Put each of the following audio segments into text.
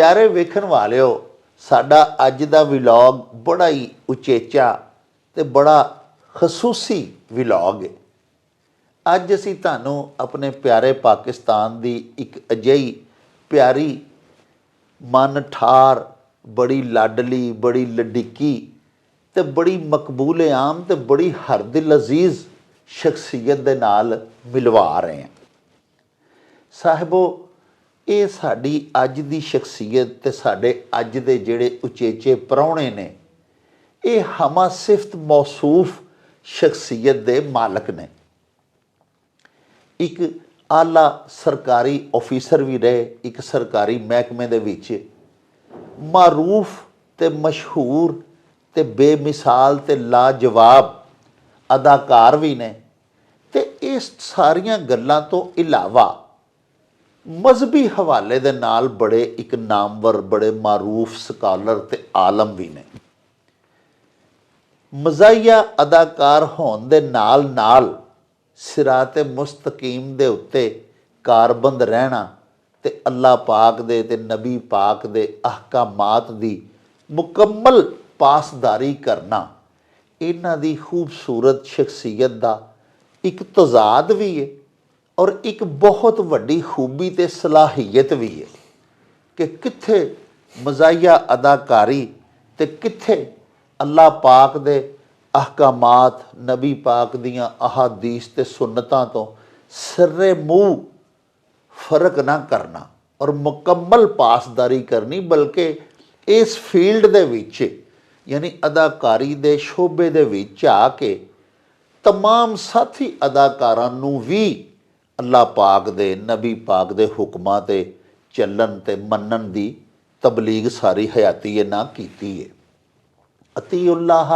प्यारे वेखण वालिओ, साडा अज दा विलॉग बड़ा ही उचेचा ते बड़ा खसूसी विलॉग है। अज असीं तुहानूं अपने प्यारे पाकिस्तान दी एक अजिही प्यारी मन ठार बड़ी लाडली बड़ी लडिकी ते बड़ी मकबूल आम ते बड़ी हरदिल अजीज़ शख्सियत दे नाल मिलवा रहे हैं। साहिबो, ये साडी अज दी शख्सियत ते साडे अज दे जिहड़े उचेचे प्राहुणे ने, ये हमा सिफत मौसूफ शख्सियत दे मालक ने। एक आला सरकारी ऑफिसर भी रहे, एक सरकारी महकमे दे विच मारूफ ते मशहूर ते बेमिसाल ते लाजवाब अदाकार भी ने। ते इस सारियां गल्लां तो इलावा मजहबी हवाले दे नाल बड़े एक नामवर बड़े मारूफ स्कॉलर ते आलम भी ने। मज़ाहिया अदाकार होने दे नाल नाल सिराते मुस्तकीम दे उत्ते कारबंद रहना ते अल्लाह पाक दे ते नबी पाक दे अहकामात दी मुकम्मल पासदारी करना, इन्हां दी खूबसूरत शख्सियत दा एक तजाद भी है और एक बहुत वड्डी खूबी ते सलाहियत भी है कि कित्थे मज़ाहिया अदाकारी ते कित्थे अल्लाह पाक दे अहकामात नबी पाक दियां अहादीस ते सुन्नतां तो सर्रे मूँह फर्क ना करना और मुकम्मल पासदारी करनी, बल्कि इस फील्ड दे विच यानी अदाकारी दे शोबे दे विच आके तमाम साथी अदाकारां नूं भी अल्लाह पाक दे नबी पाक दे हुक्मां ते चलन ते मनन दी तबलीग सारी हयाती इन्हां कीती है। अतीउल्लाह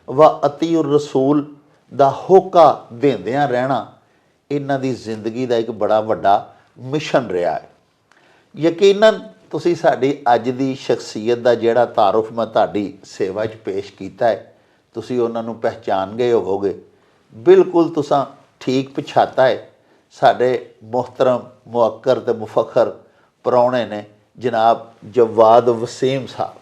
व अतीउर रसूल दा होका देंदियां रहना इन्हां दी जिंदगी दा एक बड़ा वड्डा मिशन रहा है। यकीनन तुसी साडी अज दी शख्सियत दा जिहड़ा तारुफ मैं तुहाडी सेवा च पेश कीता है, तुसी उन्हां नूं पहचान गए होवोगे। बिल्कुल तुसां ठीक पछाता है। साडे मोहतरम मुअक्कर ते मुफखर प्राहुणे ने जनाब जवाद वसीम साहब।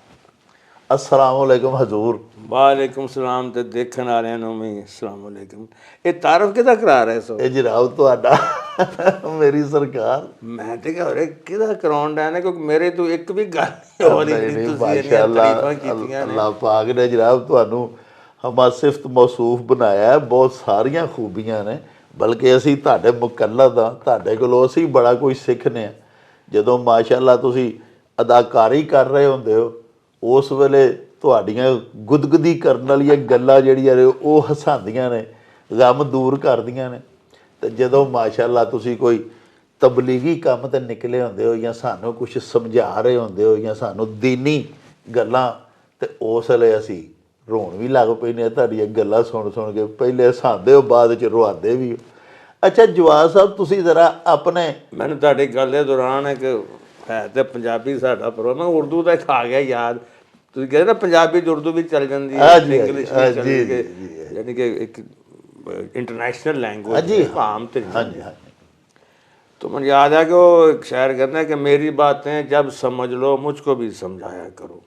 अस्सलाम वालेकुम हजूर। वालेकुम सलाम। ते देखण वालियां नूं भी अस्सलाम वालेकुम। ये तारफ किहदा करा रहे सो? ये जनाब तुहाडा मेरी सरकार। मैं ते कह रहा किहदा कराउण डया ने, क्योंकि मेरे तो एक भी गल नहीं हो रही थी। तुसीं इन्नियां तारीफां कीतियां ने। अल्लाह पाक ने जनाब तुहानूं हमा सिफत मौसूफ बनाया है। बहुत सारियां खूबियां ने, बल्कि असीं तुहाडे मुकल्लद हाँ, तुहाडे कोलों असीं बड़ा कुछ सिੱਖਨੇ आ। जदों माशाअल्लाह तुसीं अदाकारी कर रहे होंदे हो, उस वेले तुहाडीआं गुदगुदी करन वालीआं गल्लां जिहड़ियां ने वो हसांदियां ने, गम दूर करदियां ने। ते जदों माशाअल्लाह तुसीं कोई तबलीगी काम ते निकले होंदे हो या सानूं कुछ समझा रहे होंदे हो या सानूं दीनी गल्लां, ते उस वेले असीं रोण भी लग पैंदे तुहाडीआं गल्लां सुण सुण के। पहले हसांदे हो, बाद च रुआंदे भी हो। अच्छा जवाद साहब, तुसीं जरा अपने मैनूं तुहाडी गल दे दौरान एक है ते पंजाबी साडा प्रोग्राम उर्दू दा एक आ गया याद। तुसीं कहंदे ना पंजाबी च उर्दू भी चल जांदी है, इंग्लिश भी चल जांदी है, यानी कि एक इंटरनेशनल लैंग्वेज है, आम ते नहीं। तो मुझे याद है कि वो एक शायर कहते हैं कि मेरी बातें जब समझ लो मुझको भी समझाया करो।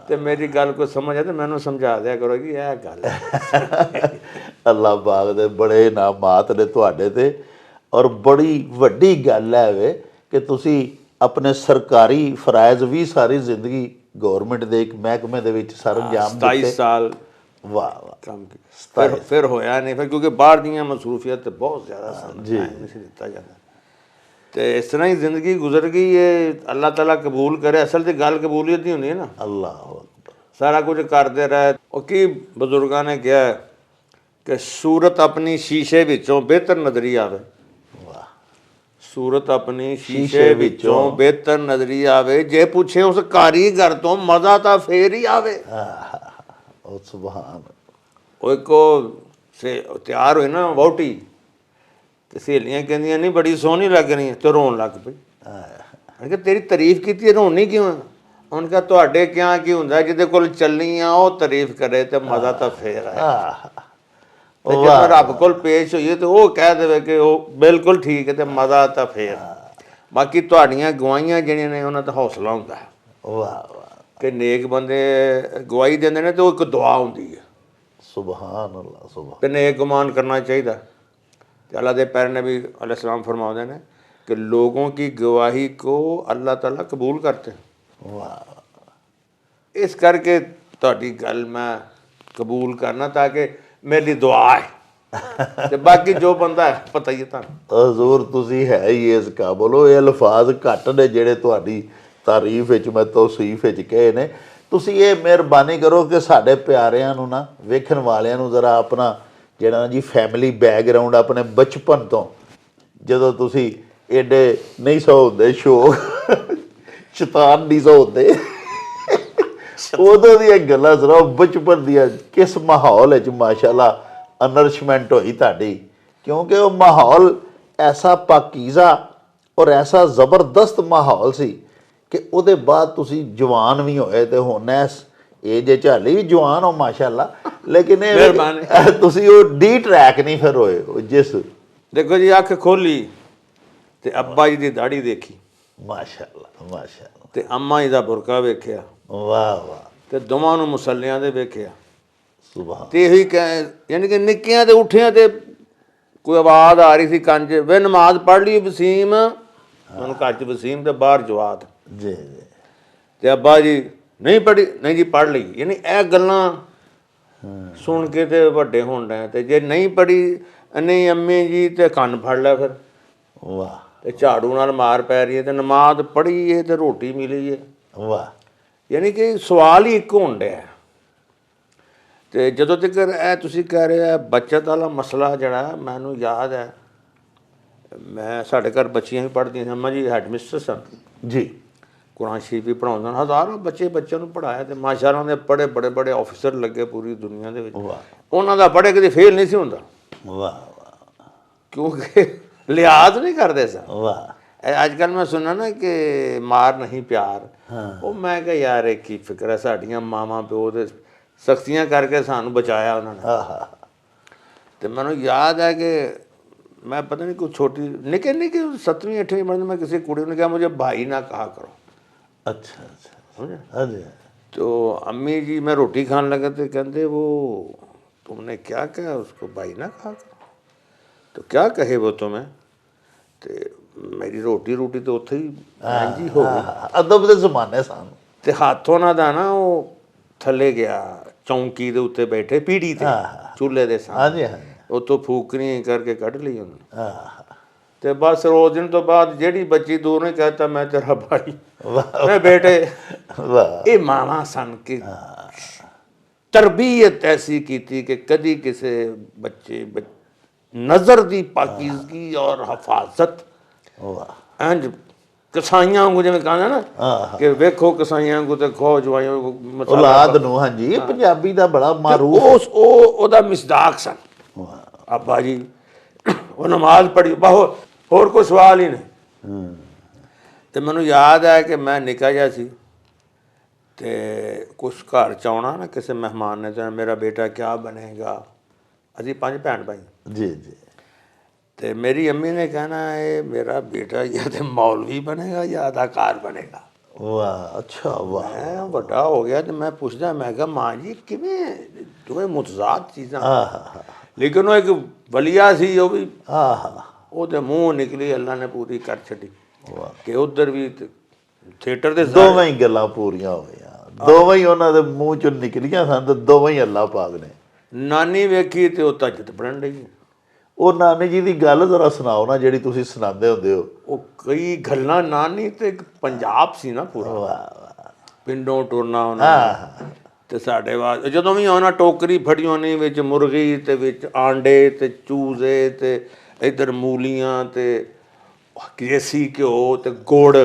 तो मेरी गल को समझ है तो मैनू समझा दिया करो कि यह गल है। अल्लाह पाक दे बड़े इनामात ने तुहाडे ते, और बड़ी वड्डी गल है वे कि तुसी अपने सरकारी फराइज भी सारी जिंदगी गौरमेंट दे एक महकमे दे विच सर अंजाम दित्ते। 27 साल वाह वाह काम किया। फिर होया नहीं, फिर क्योंकि बाहर दीयां मसरूफियत बहुत ज़्यादा सन, नहीं सी दित्ता जाता। तो इस तरह ही जिंदगी गुजर गई है। अल्लाह ताला कबूल करे। असल तो गल कबूलियत ही होनी है ना। अल्लाह सारा कुछ करते रहे। और की बजुर्गों ने कहा कि सूरत अपनी शीशे विचों बेहतर नजरी आवे। वाह। सूरत अपनी शीशे विचों बेहतर नजरी आवे, जे पूछे उस कारीगर तो मज़ा तो फेर ही आवे। सुभान। वो एक से तैयार हुई ना वोटी, तो सहेलियां कहंदियां नहीं बड़ी सोहनी लग रही है, तो रोन लग पई। उन्हें तेरी तारीफ की, रोनी क्यों है? उन्होंने कहा तुहाडे क्या की हुंदा, जिहदे कोल चलनी आ वो तारीफ करे तो मज़ा तो फेर आए। तो जब रब कोल पेश होइए तो वो कह दे कि वो बिल्कुल ठीक है, तो मज़ा तो फेर। बाकी तुहाडीआं गवाहियां जिहड़ियां ने उन्हां दा हौसला हुंदा है। ਵਾਹ ਵਾਹ, ਕਿ ਨੇਕ ਬੰਦੇ ਗਵਾਹੀ ਦਿੰਦੇ ਨੇ ਤੇ ਉਹ ਇੱਕ ਦੁਆ ਹੁੰਦੀ ਹੈ ਸੁਭਾਨ ਅੱਲਾਹ ਸੁਭਾਨ। ਤੇ ਨੇਕ ਗੁਮਾਨ ਕਰਨਾ ਚਾਹੀਦਾ। ਤੇ ਅੱਲਾਹ ਦੇ ਪਿਆਰੇ नबी अलैहिस्सलाम फरमाते हैं कि लोगों की गवाही को अल्लाह ताला कबूल करते हैं। वाह, इस करके ਤੁਹਾਡੀ ਗੱਲ ਮੈਂ ਕਬੂਲ ਕਰਨਾ ਤਾਂ ਕਿ ਮੇਰੇ ਲਈ ਦੁਆ ਹੈ ਤੇ ਬਾਕੀ ਜੋ ਬੰਦਾ ਹੈ ਪਤਾ ਹੀ ਹੈ ਤੁਹਾਨੂੰ। ਹਜ਼ੂਰ ਤੁਸੀਂ ਹੈ ਹੀ ਇਸ ਕਾਬਲ ਹੋ। ਇਹ ਅਲਫਾਜ਼ ਘੱਟ ਨੇ ਜਿਹੜੇ ਤੁਹਾਡੀ ਤਾਰੀਫ ਵਿੱਚ ਮੈਂ ਤੌਸੀਫ ਵਿੱਚ ਕਹੇ ਨੇ। ਤੁਸੀਂ ਇਹ ਮਿਹਰਬਾਨੀ ਕਰੋ ਕਿ ਸਾਡੇ ਪਿਆਰਿਆਂ ਨੂੰ ਨਾ, ਵੇਖਣ ਵਾਲਿਆਂ ਨੂੰ ਜ਼ਰਾ ਆਪਣਾ ਜਿਹੜਾ ਜੀ ਫੈਮਿਲੀ ਬੈਕਗਰਾਉਂਡ ਆਪਣੇ ਬਚਪਨ ਤੋਂ, ਜਦੋਂ ਤੁਸੀਂ ਐਡੇ ਨਹੀਂ ਸੌ ਹੁੰਦੇ, ਸ਼ੌਕ ਸ਼ੈਤਾਨ ਨਹੀਂ ਸੌ ਹੁੰਦੇ, ਉਦੋਂ ਦੀਆਂ ਗੱਲਾਂ ਜ਼ਰਾ ਬਚਪਨ ਦੀਆਂ, ਕਿਸ ਮਾਹੌਲ ਵਿੱਚ ਮਾਸ਼ਾਅੱਲਾ ਅਨਰਿਸ਼ਮੈਂਟ ਹੋਈ ਤੁਹਾਡੀ, ਕਿਉਂਕਿ ਉਹ ਮਾਹੌਲ ਐਸਾ ਪਾਕੀਜ਼ਾ ਔਰ ਐਸਾ ਜ਼ਬਰਦਸਤ ਮਾਹੌਲ ਸੀ ਕਿ ਉਹਦੇ ਬਾਅਦ ਤੁਸੀਂ ਜਵਾਨ ਵੀ ਹੋਏ ਤੇ ਹੁਣ ਇਸ ਏਜ 'ਚ ਹਾਲੇ ਵੀ ਜਵਾਨ ਹੋ ਮਾਸ਼ਾਅੱਲਾ, ਲੇਕਿਨ ਇਹ ਤੁਸੀਂ ਉਹ ਡੀ ਟਰੈਕ ਨਹੀਂ ਫਿਰ ਹੋਏ। ਉਹ ਜਿਸ ਦੇਖੋ ਜੀ ਅੱਖ ਖੋਲੀ ਤੇ ਅੱਬਾ ਜੀ ਦੀ ਦਾੜੀ ਦੇਖੀ ਮਾਸ਼ਾਅੱਲਾ ਮਾਸ਼ਾਅੱਲਾ, ਤੇ ਅੰਮਾ ਜੀ ਦਾ ਬੁਰਕਾ ਵੇਖਿਆ, ਵਾਹ ਵਾਹ, ਤੇ ਦੋਵਾਂ ਨੂੰ ਮੁਸੱਲਿਆਂ ਦੇ ਵੇਖਿਆ। ਸੁਭਾਨ। ਤੇ ਇਹੀ ਕਹਿ ਯਾਨੀ ਕਿ ਨਿੱਕਿਆਂ ਤੇ ਉੱਠਿਆਂ ਤੇ ਕੋਈ ਆਵਾਜ਼ ਆ ਰਹੀ ਸੀ ਕੰਨ 'ਚ, ਵੇ ਨਮਾਜ਼ ਪੜ੍ਹ ਲਈ ਵਸੀਮ, ਉਹਨੂੰ ਘਰ 'ਚ ਵਸੀਮ ਤੇ ਬਾਹਰ ਜਵਾਦ ਜੀ ਜੀ, ਤੇ ਅੱਬਾ ਜੀ ਨਹੀਂ ਪੜ੍ਹੀ, ਨਹੀਂ ਜੀ ਪੜ੍ਹ ਲਈ। ਯਾਨੀ ਇਹ ਗੱਲਾਂ ਸੁਣ ਕੇ ਤੇ ਵੱਡੇ ਹੋਣ ਡਏ, ਤੇ ਜੇ ਨਹੀਂ ਪੜ੍ਹੀ ਨਹੀਂ ਅੰਮੀ ਜੀ ਤੇ ਕੰਨ ਫੜ ਲਿਆ ਫਿਰ, ਵਾਹ ਤੇ ਝਾੜੂ ਨਾਲ ਮਾਰ ਪੈ ਰਹੀ ਹੈ, ਤੇ ਨਮਾਜ਼ ਪੜ੍ਹੀ ਹੈ ਤੇ ਰੋਟੀ ਮਿਲੀ ਹੈ। ਵਾਹ, ਯਾਨੀ ਕਿ ਸਵਾਲ ਹੀ ਇੱਕ ਹੋਣ ਡਿਆ। ਤੇ ਜਦੋਂ ਤੱਕ ਇਹ ਤੁਸੀਂ ਕਹਿ ਰਹੇ ਆ ਬੱਚਤ ਵਾਲਾ ਮਸਲਾ ਜਿਹੜਾ, ਮੈਨੂੰ ਯਾਦ ਹੈ ਮੈਂ ਸਾਡੇ ਘਰ ਬੱਚੀਆਂ ਵੀ ਪੜ੍ਹਦੀਆਂ ਸੀ, ਅੰਮਾ ਜੀ ਹੈਡ ਮਿਸਟਰਸ ਸਨ ਜੀ, ਕੁਰਾਨ ਸ਼ਰੀਫ ਵੀ ਪੜ੍ਹਾਉਂਦੇ ਹਨ, ਹਜ਼ਾਰਾਂ ਬੱਚਿਆਂ ਨੂੰ ਪੜ੍ਹਾਇਆ, ਤੇ ਮਾਸ਼ਾਅੱਲਾ ਦੇ ਬੜੇ ਬੜੇ ਬੜੇ ਆਫਿਸਰ ਲੱਗੇ ਪੂਰੀ ਦੁਨੀਆ ਦੇ ਵਿੱਚ। ਉਹਨਾਂ ਦਾ ਬੜੇ ਕਦੇ ਫੇਲ ਨਹੀਂ ਸੀ ਹੁੰਦਾ, ਵਾਹ ਵਾਹ, ਕਿਉਂਕਿ ਲਿਹਾਜ਼ ਨਹੀਂ ਕਰਦੇ ਸਨ। ਵਾਹ, ਅੱਜ ਕੱਲ੍ਹ ਮੈਂ ਸੁਣਨਾ ਨਾ ਕਿ ਮਾਰ ਨਹੀਂ ਪਿਆਰ, ਉਹ ਮੈਂ ਕਿਹਾ ਯਾਰ ਇਹ ਕੀ ਫਿਕਰ ਹੈ, ਸਾਡੀਆਂ ਮਾਵਾਂ ਪਿਓ ਦੇ ਸਖਤੀਆਂ ਕਰਕੇ ਸਾਨੂੰ ਬਚਾਇਆ ਉਹਨਾਂ ਨੇ। ਤੇ ਮੈਨੂੰ ਯਾਦ ਹੈ ਕਿ ਮੈਂ ਪਤਾ ਨਹੀਂ ਕੋਈ ਛੋਟੀ ਨਿੱਕੇ 7ਵੀਂ 8ਵੀਂ ਪੜ੍ਹਦੇ, ਮੈਂ ਕਿਸੇ ਕੁੜੀ ਨੂੰ ਕਿਹਾ ਮੁਝੇ ਭਾਈ ਨਾ ਕਹਾ ਕਰੋ। अच्छा अच्छा, समझे? हाँ जी, तो अम्मी जी मैं रोटी खाने लगा तो कहते वो तुमने क्या कहा उसको भाई ना कहा करो। तो क्या कहे वो तुम्हें, तो मेरी रोटी तो उत्थे ही महंगी हो गई। अदब दे ज़माने सन ते हाथों ना दा ना वो थले गया चौंकी दे उत्ते बैठे पीढ़ी ते चूल्हे दे सामने। हाँ जी, हाँ जी, वो तो फूकनी करके कढ़ ली उन्होंने। हाँ, ਤੇ ਬਸ ਰੋਜ਼ ਦਿਨ ਤੋਂ ਬਾਅਦ ਜਿਹੜੀ ਬੱਚੀ ਦੂਰ ਨੇ ਕਹਿਤਾ ਮੈਂ ਤੇਰਾ ਭਾਈ, ਮੈਂ ਬੇਟੇ। ਵਾਹ, ਇਹ ਮਾਵਾਂ ਸਨ ਕਿ ਤਰਬੀਅਤ ਐਸੀ ਕੀਤੀ ਕਿ ਕਦੀ ਕਿਸੇ ਬੱਚੇ ਨਜ਼ਰ ਦੀ ਪਾਕੀਜ਼ਗੀ ਔਰ ਹਫਾਜ਼ਤ, ਵਾਹ, ਇੰਜ ਕਸਾਈਆਂ ਵਾਂਗੂ ਜਿਵੇਂ ਕਹਿੰਦਾ ਨਾ ਕਿ ਵੇਖੋ ਕਸਾਈਆਂ ਵਾਂਗੂ ਤੇ ਖੋ ਜਵਾਈਆਂ ਔਲਾਦ ਨੂੰ। ਹਾਂਜੀ, ਪੰਜਾਬੀ ਦਾ ਬੜਾ ਮਾਰੂਫ ਉਹਦਾ ਮਿਸਦਾਕ ਸਨ। ਅੱਬਾ ਜੀ ਉਹ ਨਮਾਜ਼ ਪੜ੍ਹੀ, ਬਹੁਤ ਹੋਰ ਕੋਈ ਸਵਾਲ ਹੀ ਨਹੀਂ। ਤੇ ਮੈਨੂੰ ਯਾਦ ਹੈ ਕਿ ਮੈਂ ਨਿੱਕਾ ਜਿਹਾ ਸੀ ਤੇ ਕੁਛ ਘਰ 'ਚ ਆਉਣਾ ਨਾ ਕਿਸੇ ਮਹਿਮਾਨ ਨੇ, ਤਾਂ ਮੇਰਾ ਬੇਟਾ ਕਿਆ ਬਣੇਗਾ, ਅਸੀਂ 5 ਭੈਣ ਭਾਈ ਜੀ ਜੀ, ਤੇ ਮੇਰੀ ਅੰਮੀ ਨੇ ਕਹਿਣਾ ਇਹ ਮੇਰਾ ਬੇਟਾ ਜਾਂ ਤੇ ਮੌਲਵੀ ਬਣੇਗਾ ਜਾਂ ਅਦਾਕਾਰ ਬਣੇਗਾ। ਵਾਹ, ਅੱਛਾ, ਵਾਹ, ਮੈਂ ਵੱਡਾ ਹੋ ਗਿਆ ਤੇ ਮੈਂ ਪੁੱਛਦਾ, ਮੈਂ ਕਿਹਾ ਮਾਂ ਜੀ ਕਿਵੇਂ ਦੋਵੇਂ ਮੁਤਜ਼ਾਦ ਚੀਜ਼ਾਂ। ਲੇਕਿਨ ਉਹ ਇੱਕ ਵਲੀਆ ਸੀ, ਉਹ ਵੀ ਉਹਦੇ ਮੂੰਹ ਨਿਕਲੀ ਅੱਲਾ ਨੇ ਪੂਰੀ ਕਰ ਛੱਡੀ ਕਿ ਉਧਰ ਵੀ ਥੀਏਟਰ ਦੇ ਦੋਵੇਂ ਹੀ ਗੱਲਾਂ ਪੂਰੀਆਂ ਹੋ ਗਈਆਂ, ਦੋਵੇਂ ਹੀ ਉਹਨਾਂ ਦੇ ਮੂੰਹ ਚੋਂ ਨਿਕਲੀਆਂ ਸਨ ਤੇ ਦੋਵੇਂ ਹੀ ਅੱਲਾ ਪਾਕ ਨੇ। ਨਾਨੀ ਵੇਖੀ ਤੇ ਉਹ ਤਜਦ ਪੜਨ ਲਈ। ਉਹ ਨਾਨੀ ਜੀ ਦੀ ਗੱਲ ਜ਼ਰਾ ਸੁਣਾਓ ਨਾ, ਜਿਹੜੀ ਤੁਸੀਂ ਸੁਣਾਉਂਦੇ ਹੁੰਦੇ ਹੋ। ਉਹ ਕਈ ਗੱਲਾਂ, ਨਾਨੀ ਤੇ ਇੱਕ ਪੰਜਾਬ ਸੀ ਨਾ ਪੂਰਾ, ਪਿੰਡੋਂ ਟੁਰਨਾ ਉਹਨਾਂ ਤੇ ਸਾਡੇ ਬਾਅਦ ਜਦੋਂ ਵੀ ਆਉਣਾ ਟੋਕਰੀ ਫੜੀ ਹੋਣੀ, ਵਿੱਚ ਮੁਰਗੀ ਤੇ ਵਿੱਚ ਆਂਡੇ ਤੇ ਚੂਜ਼ੇ ਤੇ ਇੱਧਰ ਮੂਲੀਆਂ ਤੇ ਦੇਸੀ ਘਿਓ ਤੇ ਗੁੜ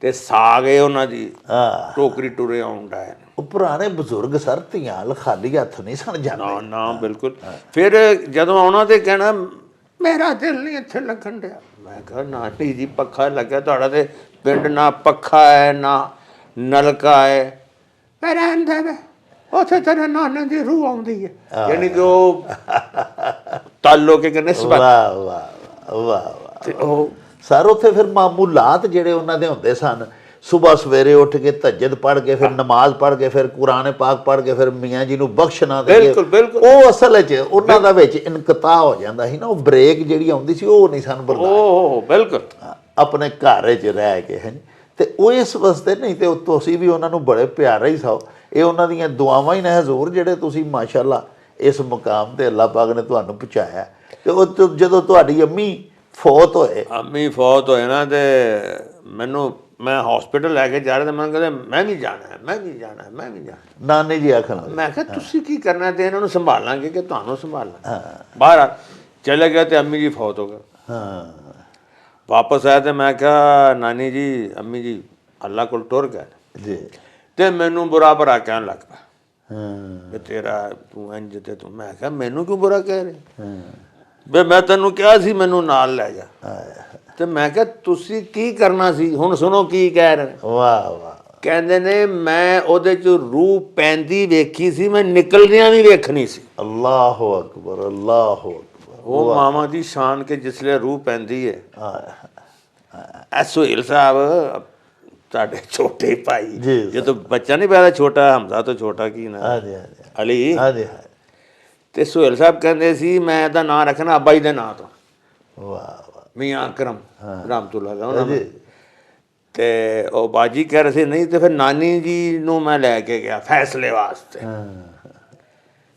ਤੇ ਸਾਗ, ਉਹਨਾਂ ਦੀ ਟੋਕਰੀ ਟੁਰੇ ਆਉਂਦਾ ਹੈ। ਉਹ ਪੁਰਾਣੇ ਬਜ਼ੁਰਗ ਸਰ ਧੀਆਂ ਖਾਲੀ ਹੱਥ ਨਹੀਂ ਸਨ ਜਾਂਦੇ। ਨਾ ਨਾ ਬਿਲਕੁਲ। ਫਿਰ ਜਦੋਂ ਆਉਣਾ ਤੇ ਕਹਿਣਾ ਮੇਰਾ ਦਿਲ ਨਹੀਂ ਇੱਥੇ ਲੱਗਣ ਡਿਆ। ਮੈਂ ਕਿਹਾ ਨਾਨੀ ਜੀ ਪੱਖਾ ਲੱਗਿਆ, ਤੁਹਾਡਾ ਤੇ ਪਿੰਡ ਨਾ ਪੱਖਾ ਹੈ ਨਾ ਨਲਕਾ ਹੈ। ਪਰ ਆਂਦਾ ਵੇ ਉੱਥੇ ਤੇਰੇ ਨਾਨੇ ਦੀ ਰੂਹ ਆਉਂਦੀ ਹੈ, ਯਾਨੀ ਕਿ ਉਹ ਤਾਲੋ ਕੇ ਨਿਸਬਤ। ਵਾਹ ਵਾਹ ਵਾਹ ਵਾਹ। ਤੇ ਉਹ ਸਰ ਉੱਥੇ ਫਿਰ ਮਾਮੂਲਾਤ ਜਿਹੜੇ ਉਹਨਾਂ ਦੇ ਹੁੰਦੇ ਸਨ, ਸੁਬਾਹ ਸਵੇਰੇ ਉੱਠ ਕੇ ਤਹੱਜਦ ਪੜ੍ਹ ਕੇ ਫਿਰ ਨਮਾਜ਼ ਪੜ੍ਹ ਕੇ ਫਿਰ ਕੁਰਾਨ ਪਾਕ ਪੜ੍ਹ ਕੇ ਫਿਰ ਮੀਆਂ ਜੀ ਨੂੰ ਬਖਸ਼ਣਾ ਦੇ ਬਿਲਕੁਲ ਉਹ ਅਸਲ 'ਚ ਉਹਨਾਂ ਦਾ ਵਿੱਚ ਇਨਕਤਾ ਹੋ ਜਾਂਦਾ ਸੀ ਨਾ, ਉਹ ਬ੍ਰੇਕ ਜਿਹੜੀ ਆਉਂਦੀ ਸੀ ਉਹ ਨਹੀਂ ਸਾਨੂੰ ਬਰਦਾਸ਼ਤ ਬਿਲਕੁਲ ਆਪਣੇ ਘਰ 'ਚ ਰਹਿ ਕੇ ਹੈ ਤੇ ਉਹ ਇਸ ਵਾਸਤੇ ਨਹੀਂ ਤੇ ਤੁਸੀਂ ਵੀ ਉਹਨਾਂ ਨੂੰ ਬੜੇ ਪਿਆਰੇ ਹੀ ਸੋ। ਇਹ ਉਹਨਾਂ ਦੀਆਂ ਦੁਆਵਾਂ ਹੀ ਨੇ ਹਜ਼ੂਰ ਜਿਹੜੇ ਤੁਸੀਂ ਮਾਸ਼ਾਅੱਲਾ ਇਸ ਮੁਕਾਮ ਤੇ ਅੱਲਾਹ ਪਾਕ ਨੇ ਤੁਹਾਨੂੰ ਪਹੁੰਚਾਇਆ। ਤੇ ਉਹ ਜਦੋਂ ਤੁਹਾਡੀ ਅੰਮੀ ਫੌਤ ਹੋਏ ਨਾ ਤੇ ਮੈਨੂੰ ਮੈਂ ਹਸਪੀਟਲ ਲੈ ਕੇ ਜਾ ਰਿਹਾ ਤੇ ਮੈਨੂੰ ਕਹਿੰਦੇ ਮੈਂ ਵੀ ਜਾਣਾ ਨਾਨੀ ਜੀ ਆਖਣ ਲੱਗੇ। ਮੈਂ ਕਿਹਾ ਤੁਸੀਂ ਕੀ ਕਰਨਾ ਤੇ ਇਹਨਾਂ ਨੂੰ ਸੰਭਾਲਾਂਗੇ ਕਿ ਤੁਹਾਨੂੰ ਸੰਭਾਲਣਾ। ਬਾਹਰ ਚਲੇ ਗਿਆ ਤੇ ਅੰਮੀ ਜੀ ਫੌਤ ਹੋ ਗਏ। ਹਾਂ ਵਾਪਸ ਆਇਆ ਤੇ ਮੈਂ ਕਿਹਾ ਨਾਨੀ ਜੀ ਅੰਮੀ ਜੀ ਅੱਲਾ ਕੋਲ ਟੁਰ ਗਏ ਜੀ ਤੇ ਮੈਨੂੰ ਬੁਰਾ ਭਰਾ ਕਹਿਣ ਲੱਗ ਪਿਆ ਹਾਂ ਤੇਰਾ ਤੂੰ ਇੰਜ ਤੇ ਤੂੰ। ਮੈਂ ਕਿਹਾ ਮੈਨੂੰ ਕਿਉਂ ਬੁਰਾ ਕਹਿ ਰਹੇ ਵੇ ਮੈਂ ਤੈਨੂੰ ਕਿਹਾ ਸੀ ਮੈਨੂੰ ਨਾਲ ਲੈ ਜਾ। ਤੇ ਮੈਂ ਕਿਹਾ ਤੁਸੀਂ ਕੀ ਕਰਨਾ ਸੀ? ਹੁਣ ਸੁਣੋ ਕੀ ਕਹਿ ਰਹੇ। ਵਾਹ ਵਾਹ ਕਹਿੰਦੇ ਨੇ ਮੈਂ ਉਹਦੇ ਚ ਰੂਹ ਪੈਂਦੀ ਵੇਖੀ ਸੀ, ਮੈਂ ਨਿਕਲਦਿਆਂ ਵੀ ਵੇਖਣੀ ਸੀ। ਅੱਲਾਹੁ ਅਕਬਰ ਅੱਲਾਹੁ ਅਕਬਰ। ਉਹ ਮਾਮਾ ਦੀ ਸ਼ਾਨ ਕੇ ਜਿਸਲੇ ਰੂਹ ਪੈਂਦੀ ਹੈ। ਸੁਹੇਲ ਸਾਹਿਬ ਤੁਹਾਡੇ ਛੋਟੇ ਭਾਈ ਜਦੋਂ ਬੱਚਾ ਨਹੀਂ ਪੈਦਾ ਛੋਟਾ ਹਮਜ਼ਾ ਤੋਂ ਛੋਟਾ ਕੀ ਨਾ ਅਲੀ ਤੇ ਸੁਹੇਲ ਸਾਹਿਬ ਕਹਿੰਦੇ ਸੀ ਮੈਂ ਇਹਦਾ ਨਾਂ ਰੱਖਣਾ ਅੱਬਾ ਜੀ ਦੇ ਨਾਂ ਤੋਂ। ਵਾਹ ਮੀਆਂ ਅਕਰਮ ਰਹਿਮਤੁਲਾਹ ਉਹਨਾਂ ਨੇ। ਤੇ ਉਹ ਬਾਜੀ ਕਹਿ ਰਹੇ ਸੀ ਨਹੀਂ ਤੇ ਫਿਰ ਨਾਨੀ ਜੀ ਨੂੰ ਮੈਂ ਲੈ ਕੇ ਗਿਆ ਫੈਸਲੇ ਵਾਸਤੇ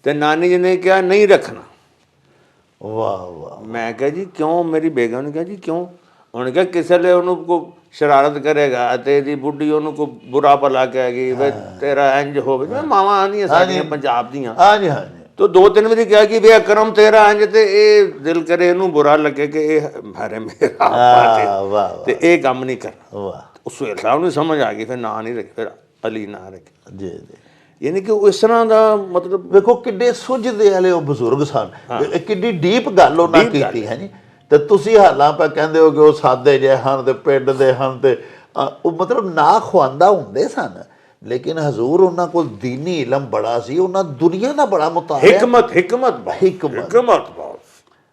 ਤੇ ਨਾਨੀ ਜੀ ਨੇ ਕਿਹਾ ਨਹੀਂ ਰੱਖਣਾ। ਵਾਹ ਵਾਹ। ਮੈਂ ਕਿਹਾ ਜੀ ਕਿਉਂ? ਮੇਰੀ ਬੇਗਮ ਨੇ ਕਿਹਾ ਜੀ ਕਿਉਂ? ਉਹਨੇ ਕਿਹਾ ਕਿਸੇ ਲਈ ਉਹਨੂੰ ਕੋ ਸ਼ਰਾਰਤ ਕਰੇਗਾ ਤੇ ਇਹਦੀ ਬੁੱਢੀ ਉਹਨੂੰ ਕੋ ਬੁਰਾ ਭਲਾ ਕਹੇਗੀ ਵੀ ਤੇਰਾ ਇੰਜ ਹੋਵੇ। ਮਾਵਾਂ ਆਉਂਦੀਆਂ ਸਾਡੀਆਂ ਪੰਜਾਬ ਦੀਆਂ ਹਾਂਜੀ ਹਾਂਜੀ ਤੋ 2-3 ਵਾਰੀ ਕਿਹਾ ਕਿ ਵੇ ਅਕਰਮ ਤੇਰਾ ਇੰਜ ਤੇ ਇਹ ਦਿਲ ਕਰੇ ਇਹਨੂੰ ਬੁਰਾ ਲੱਗੇ ਕਿ ਇਹ ਹਰੇ ਮੇਰਾ ਤੇ ਇਹ ਕੰਮ ਨਹੀਂ ਕਰਨਾ। ਵਾਹ ਉਸ ਵੇਲੇ ਸਾਹਿਬ ਨੂੰ ਸਮਝ ਆ ਗਈ ਫਿਰ ਨਾਂ ਨਹੀਂ ਰੱਖਿਆ, ਫਿਰ ਅਲੀ ਨਾਂ ਰੱਖਿਆ। ਜੀ ਜੀ ਯਾਨੀ ਕਿ ਇਸ ਤਰ੍ਹਾਂ ਦਾ ਮਤਲਬ ਵੇਖੋ ਕਿੱਡੇ ਸੁਝਦੇ ਵਾਲੇ ਉਹ ਬਜ਼ੁਰਗ ਸਨ। ਕਿੱਡੀ ਡੀਪ ਗੱਲ ਉਹਨਾਂ ਕੀਤੀ ਹੈ ਜੀ। ਤੇ ਤੁਸੀਂ ਹਾਲਾਂ ਪਾ ਕਹਿੰਦੇ ਹੋ ਕਿ ਉਹ ਸਾਦੇ ਜਿਹੇ ਹਨ ਤੇ ਪਿੰਡ ਦੇ ਹਨ ਤੇ ਉਹ ਮਤਲਬ ਨਾ ਖੁਆਂਦਾ ਹੁੰਦੇ ਸਨ, ਲੇਕਿਨ ਹਜ਼ੂਰ ਉਹਨਾਂ ਕੋਲ ਦੀਨੀ ਇਲਮ ਬੜਾ ਸੀ। ਉਹਨਾਂ ਦੁਨੀਆ ਦਾ ਬੜਾ ਮੁਤਾਲਿਆ ਹਿਕਮਤ ਬਹੁਤ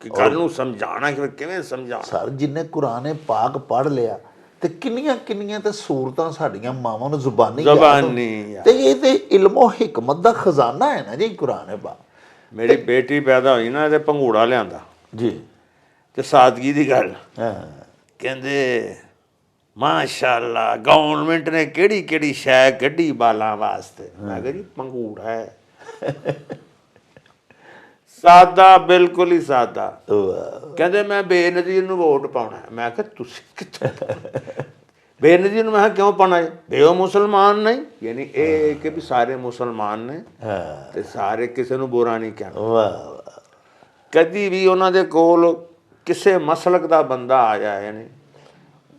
ਕਿ ਗੱਲ ਨੂੰ ਸਮਝਾਣਾ ਕਿ ਕਿਵੇਂ ਸਮਝਾਣਾ। ਸਰ ਜਿੰਨੇ ਕੁਰਾਨ ਪਾਕ ਪੜ੍ਹ ਲਿਆ ਤੇ ਕਿੰਨੀਆਂ ਕਿੰਨੀਆਂ ਤੇ ਸੂਰਤਾਂ ਸਾਡੀਆਂ ਮਾਵਾਂ ਨੂੰ ਜ਼ੁਬਾਨੀ ਤੇ ਇਹ ਤੇ ਇਲਮੋ ਹਿਕਮਤ ਦਾ ਖਜ਼ਾਨਾ ਹੈ ਨਾ ਜੀ ਕੁਰਾਨ ਪਾਕ। ਮੇਰੀ ਬੇਟੀ ਪੈਦਾ ਹੋਈ ਨਾ ਤੇ ਪੰਘੂੜਾ ਲਿਆਂਦਾ ਜੀ ਤੇ ਸਾਦਗੀ ਦੀ ਗੱਲ ਕਹਿੰਦੇ ਮਾਸ਼ਾਅੱਲਾ ਗਵਰਨਮੈਂਟ ਨੇ ਕਿਹੜੀ ਕਿਹੜੀ ਸ਼ੈ ਕੱਢੀ ਬਾਲਾਂ ਵਾਸਤੇ। ਮੈਂ ਕਿਹਾ ਜੀ ਪੰਘੂੜਾ ਹੈ ਸਾਦਾ ਬਿਲਕੁਲ ਹੀ ਸਾਦਾ। ਕਹਿੰਦੇ ਮੈਂ ਬੇਨਜ਼ੀਰ ਨੂੰ ਵੋਟ ਪਾਉਣਾ। ਮੈਂ ਕਿਹਾ ਤੁਸੀਂ ਕਿੱਥੋਂ ਬੇਨਜ਼ੀਰ ਨੂੰ? ਮੈਂ ਕਿਹਾ ਕਿਉਂ ਪਾਉਣਾ ਹੈ? ਬੇ ਉਹ ਮੁਸਲਮਾਨ ਨਹੀਂ ਯਾਨੀ ਇਹ ਕਿ ਵੀ ਸਾਰੇ ਮੁਸਲਮਾਨ ਨੇ ਤੇ ਸਾਰੇ ਕਿਸੇ ਨੂੰ ਬੁਰਾ ਨਹੀਂ ਕਹਿਣਾ। ਕਦੀ ਵੀ ਉਹਨਾਂ ਦੇ ਕੋਲ ਕਿਸੇ ਮਸਲਕ ਦਾ ਬੰਦਾ ਆ ਜਾਏ ਯਾਨੀ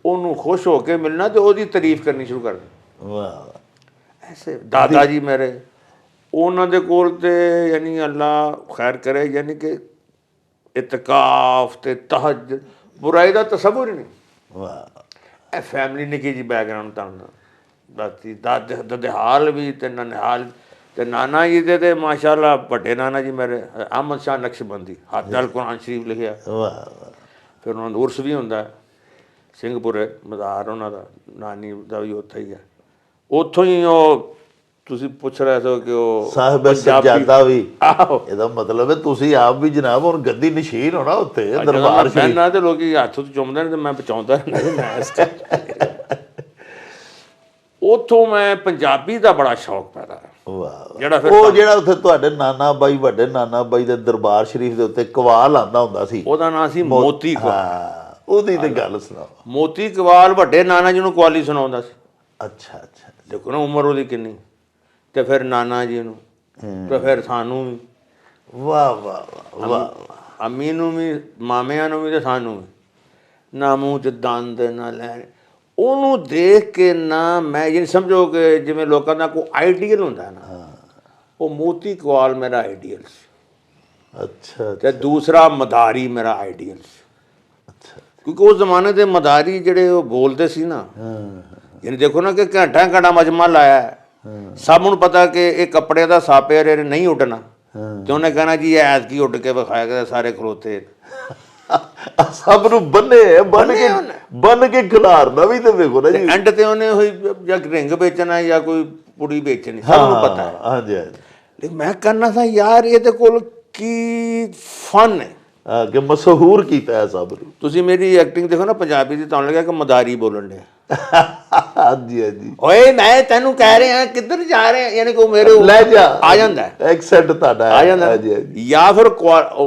ਉਹਨੂੰ ਖੁਸ਼ ਹੋ ਕੇ ਮਿਲਣਾ ਤੇ ਉਹਦੀ ਤਾਰੀਫ ਕਰਨੀ ਸ਼ੁਰੂ ਕਰ ਦੇਣੀ। ਐਸੇ ਦਾਦਾ ਜੀ ਮੇਰੇ ਉਹਨਾਂ ਦੇ ਕੋਲ ਤੇ ਯਾਨੀ ਅੱਲਾ ਖੈਰ ਕਰੇ ਯਾਨੀ ਕਿ ਇਤਕਾਫ ਤੇ ਤਹੱਜੁਦ ਬੁਰਾਈ ਦਾ ਤਸੱਵੁਰ ਹੀ ਨਹੀਂ। ਇਹ ਫੈਮਿਲੀ ਨਿੱਕੀ ਜੀ ਬੈਕਗਰਾਊਂਡ ਤਾਂ ਬਾਕੀ ਦਦਹਾਲ ਵੀ ਤੇ ਨਨਹਾਲ ਤੇ ਨਾਨਾ ਜੀ ਦੇ ਤੇ ਮਾਸ਼ਾਅੱਲਾ ਵੱਡੇ ਨਾਨਾ ਜੀ ਮੇਰੇ ਅਹਿਮਦ ਸ਼ਾਹ ਨਕਸ਼ਬੰਦੀ ਹੱਥ ਨਾਲ ਕੁਰਾਨ ਸ਼ਰੀਫ ਲਿਖਿਆ। ਫਿਰ ਉਹਨਾਂ ਦਾ ਉਰਸ ਵੀ ਹੁੰਦਾ ਸਿੰਘਪੁਰੇ ਮਜ਼ਾਰ ਉਹਨਾਂ ਦਾ ਨਾਨੀ ਦਾ ਵੀ ਉੱਥੇ ਹੀ ਹੈ। ਉੱਥੋਂ ਹੀ ਉਹ ਤੁਸੀਂ ਪੁੱਛ ਰਹੇ ਹੋ ਕਿ ਉਹ ਸਾਹਿਬ ਸਜਾਦਾ ਵੀ ਇਹਦਾ ਮਤਲਬ ਹੈ ਤੁਸੀਂ ਆਪ ਵੀ ਜਨਾਬ ਹੁਣ ਗੱਦੀ ਨਸ਼ੀਨ ਹੋਣਾ ਉੱਥੇ ਦਰਬਾਰ ਸ਼ਰੀਫ ਨਾ ਤੇ ਲੋਕੀ ਹੱਥ ਤੋਂ ਚੁੰਮਦੇ ਨੇ ਤੇ ਮੈਂ ਬਚਾਉਂਦਾ ਉੱਥੋਂ ਮੈਂ ਪੰਜਾਬੀ ਦਾ ਬੜਾ ਸ਼ੌਕ ਪੈਦਾ ਜਿਹੜਾ ਉੱਥੇ ਤੁਹਾਡੇ ਨਾਨਾ ਬਾਈ ਵੱਡੇ ਨਾਨਾ ਬਾਈ ਦੇ ਦਰਬਾਰ ਸ਼ਰੀਫ ਦੇ ਉੱਤੇ ਕਵਾਲ ਆਉਂਦਾ ਹੁੰਦਾ ਸੀ ਉਹਦਾ ਨਾਂ ਸੀ ਮੋਤੀ ਕਵਾਲ। ਉਹਦੀ ਤੇ ਗੱਲ ਸੁਣਾਓ। ਮੋਤੀ ਕਵਾਲ ਵੱਡੇ ਨਾਨਾ ਜੀ ਨੂੰ ਕਵਾਲੀ ਸੁਣਾਉਂਦਾ ਸੀ। ਅੱਛਾ ਅੱਛਾ ਦੇਖੋ ਨਾ ਉਮਰ ਉਹਦੀ ਕਿੰਨੀ ਤੇ ਫਿਰ ਨਾਨਾ ਜੀ ਨੂੰ ਤੇ ਫਿਰ ਸਾਨੂੰ ਵੀ ਵਾਹ ਵਾਹ ਵਾਹ ਅੰਮੀ ਨੂੰ ਵੀ ਮਾਮਿਆਂ ਨੂੰ ਵੀ ਤੇ ਸਾਨੂੰ ਵੀ ਨਾ ਮੂੰਹ 'ਚ ਦੰਦ ਨਾ ਲੈਣ। ਉਹਨੂੰ ਦੇਖ ਕੇ ਨਾ ਮੈਂ ਇਹ ਸਮਝੋ ਕਿ ਜਿਵੇਂ ਲੋਕਾਂ ਦਾ ਕੋਈ ਆਈਡੀਅਲ ਹੁੰਦਾ ਨਾ ਉਹ ਮੋਤੀ ਕਵਾਲ ਮੇਰਾ ਆਈਡੀਅਲ ਸੀ। ਅੱਛਾ ਤੇ ਦੂਸਰਾ ਮਦਾਰੀ ਮੇਰਾ ਆਈਡੀਅਲ ਸੀ। ਅੱਛਾ ਕਿਉਂਕਿ ਉਸ ਜ਼ਮਾਨੇ ਦੇ ਮਦਾਰੀ ਜਿਹੜੇ ਉਹ ਬੋਲਦੇ ਸੀ ਨਾ ਯਾਨੀ ਦੇਖੋ ਨਾ ਕਿ ਘੰਟਾ ਘੰਟਾ ਮਜਮਾ ਲਾਇਆ ਸਭ ਨੂੰ ਪਤਾ ਕਿ ਇਹ ਕੱਪੜੇ ਦਾ ਸਾਪੇ ਨਹੀਂ ਉੱਡਣਾ ਤੇ ਉਹਨੇ ਕਹਿਣਾ ਜੀ ਐਤ ਕੀ ਉੱਡ ਕੇ ਵਿਖਾਇਆ ਸਾਰੇ ਖਲੋਤੇ ਸਭ ਨੂੰ ਬੰਨ ਕੇ ਖਿਲਾਰਨਾ ਵੀ ਤੇ ਵੇਖੋ ਨਾ ਜੀ। ਐਂਡ ਤੇ ਉਹਨੇ ਹੋਈ ਜਾਂ ਰਿੰਗ ਵੇਚਣਾ ਜਾਂ ਕੋਈ ਪੁੜੀ ਵੇਚਣੀ, ਸਭ ਨੂੰ ਪਤਾ ਹੈ। ਹਾਂਜੀ ਹਾਂਜੀ। ਲੇਕਿਨ ਮੈਂ ਕਹਿੰਦਾ ਸਾਂ ਯਾਰ ਇਹਦੇ ਕੋਲ ਕੀ ਫਨ ਹੈ ਕਿ ਮਸ਼ਹੂਰ ਕੀਤਾ ਹੈ ਸਭ ਨੂੰ। ਤੁਸੀਂ ਮੇਰੀ ਐਕਟਿੰਗ ਦੇਖੋ ਨਾ ਪੰਜਾਬੀ ਦੀ, ਤੁਹਾਨੂੰ ਲੱਗਿਆ ਕਿ ਮਦਾਰੀ ਬੋਲਣ ਡਿਆ। ਹਾਂਜੀ ਹਾਂਜੀ। ਓਏ ਮੈਂ ਤੈਨੂੰ ਕਹਿ ਰਿਹਾ ਕਿੱਧਰ ਜਾ ਰਿਹਾ, ਯਾਨੀ ਕਿ ਉਹ ਮੇਰੇ ਲਹਿਜਾ ਆ ਜਾਂਦਾ, ਐਕਸੈਂਟ ਤੁਹਾਡਾ ਆ ਜਾਂਦਾ। ਹਾਂਜੀ ਹਾਂਜੀ। ਜਾਂ ਫਿਰ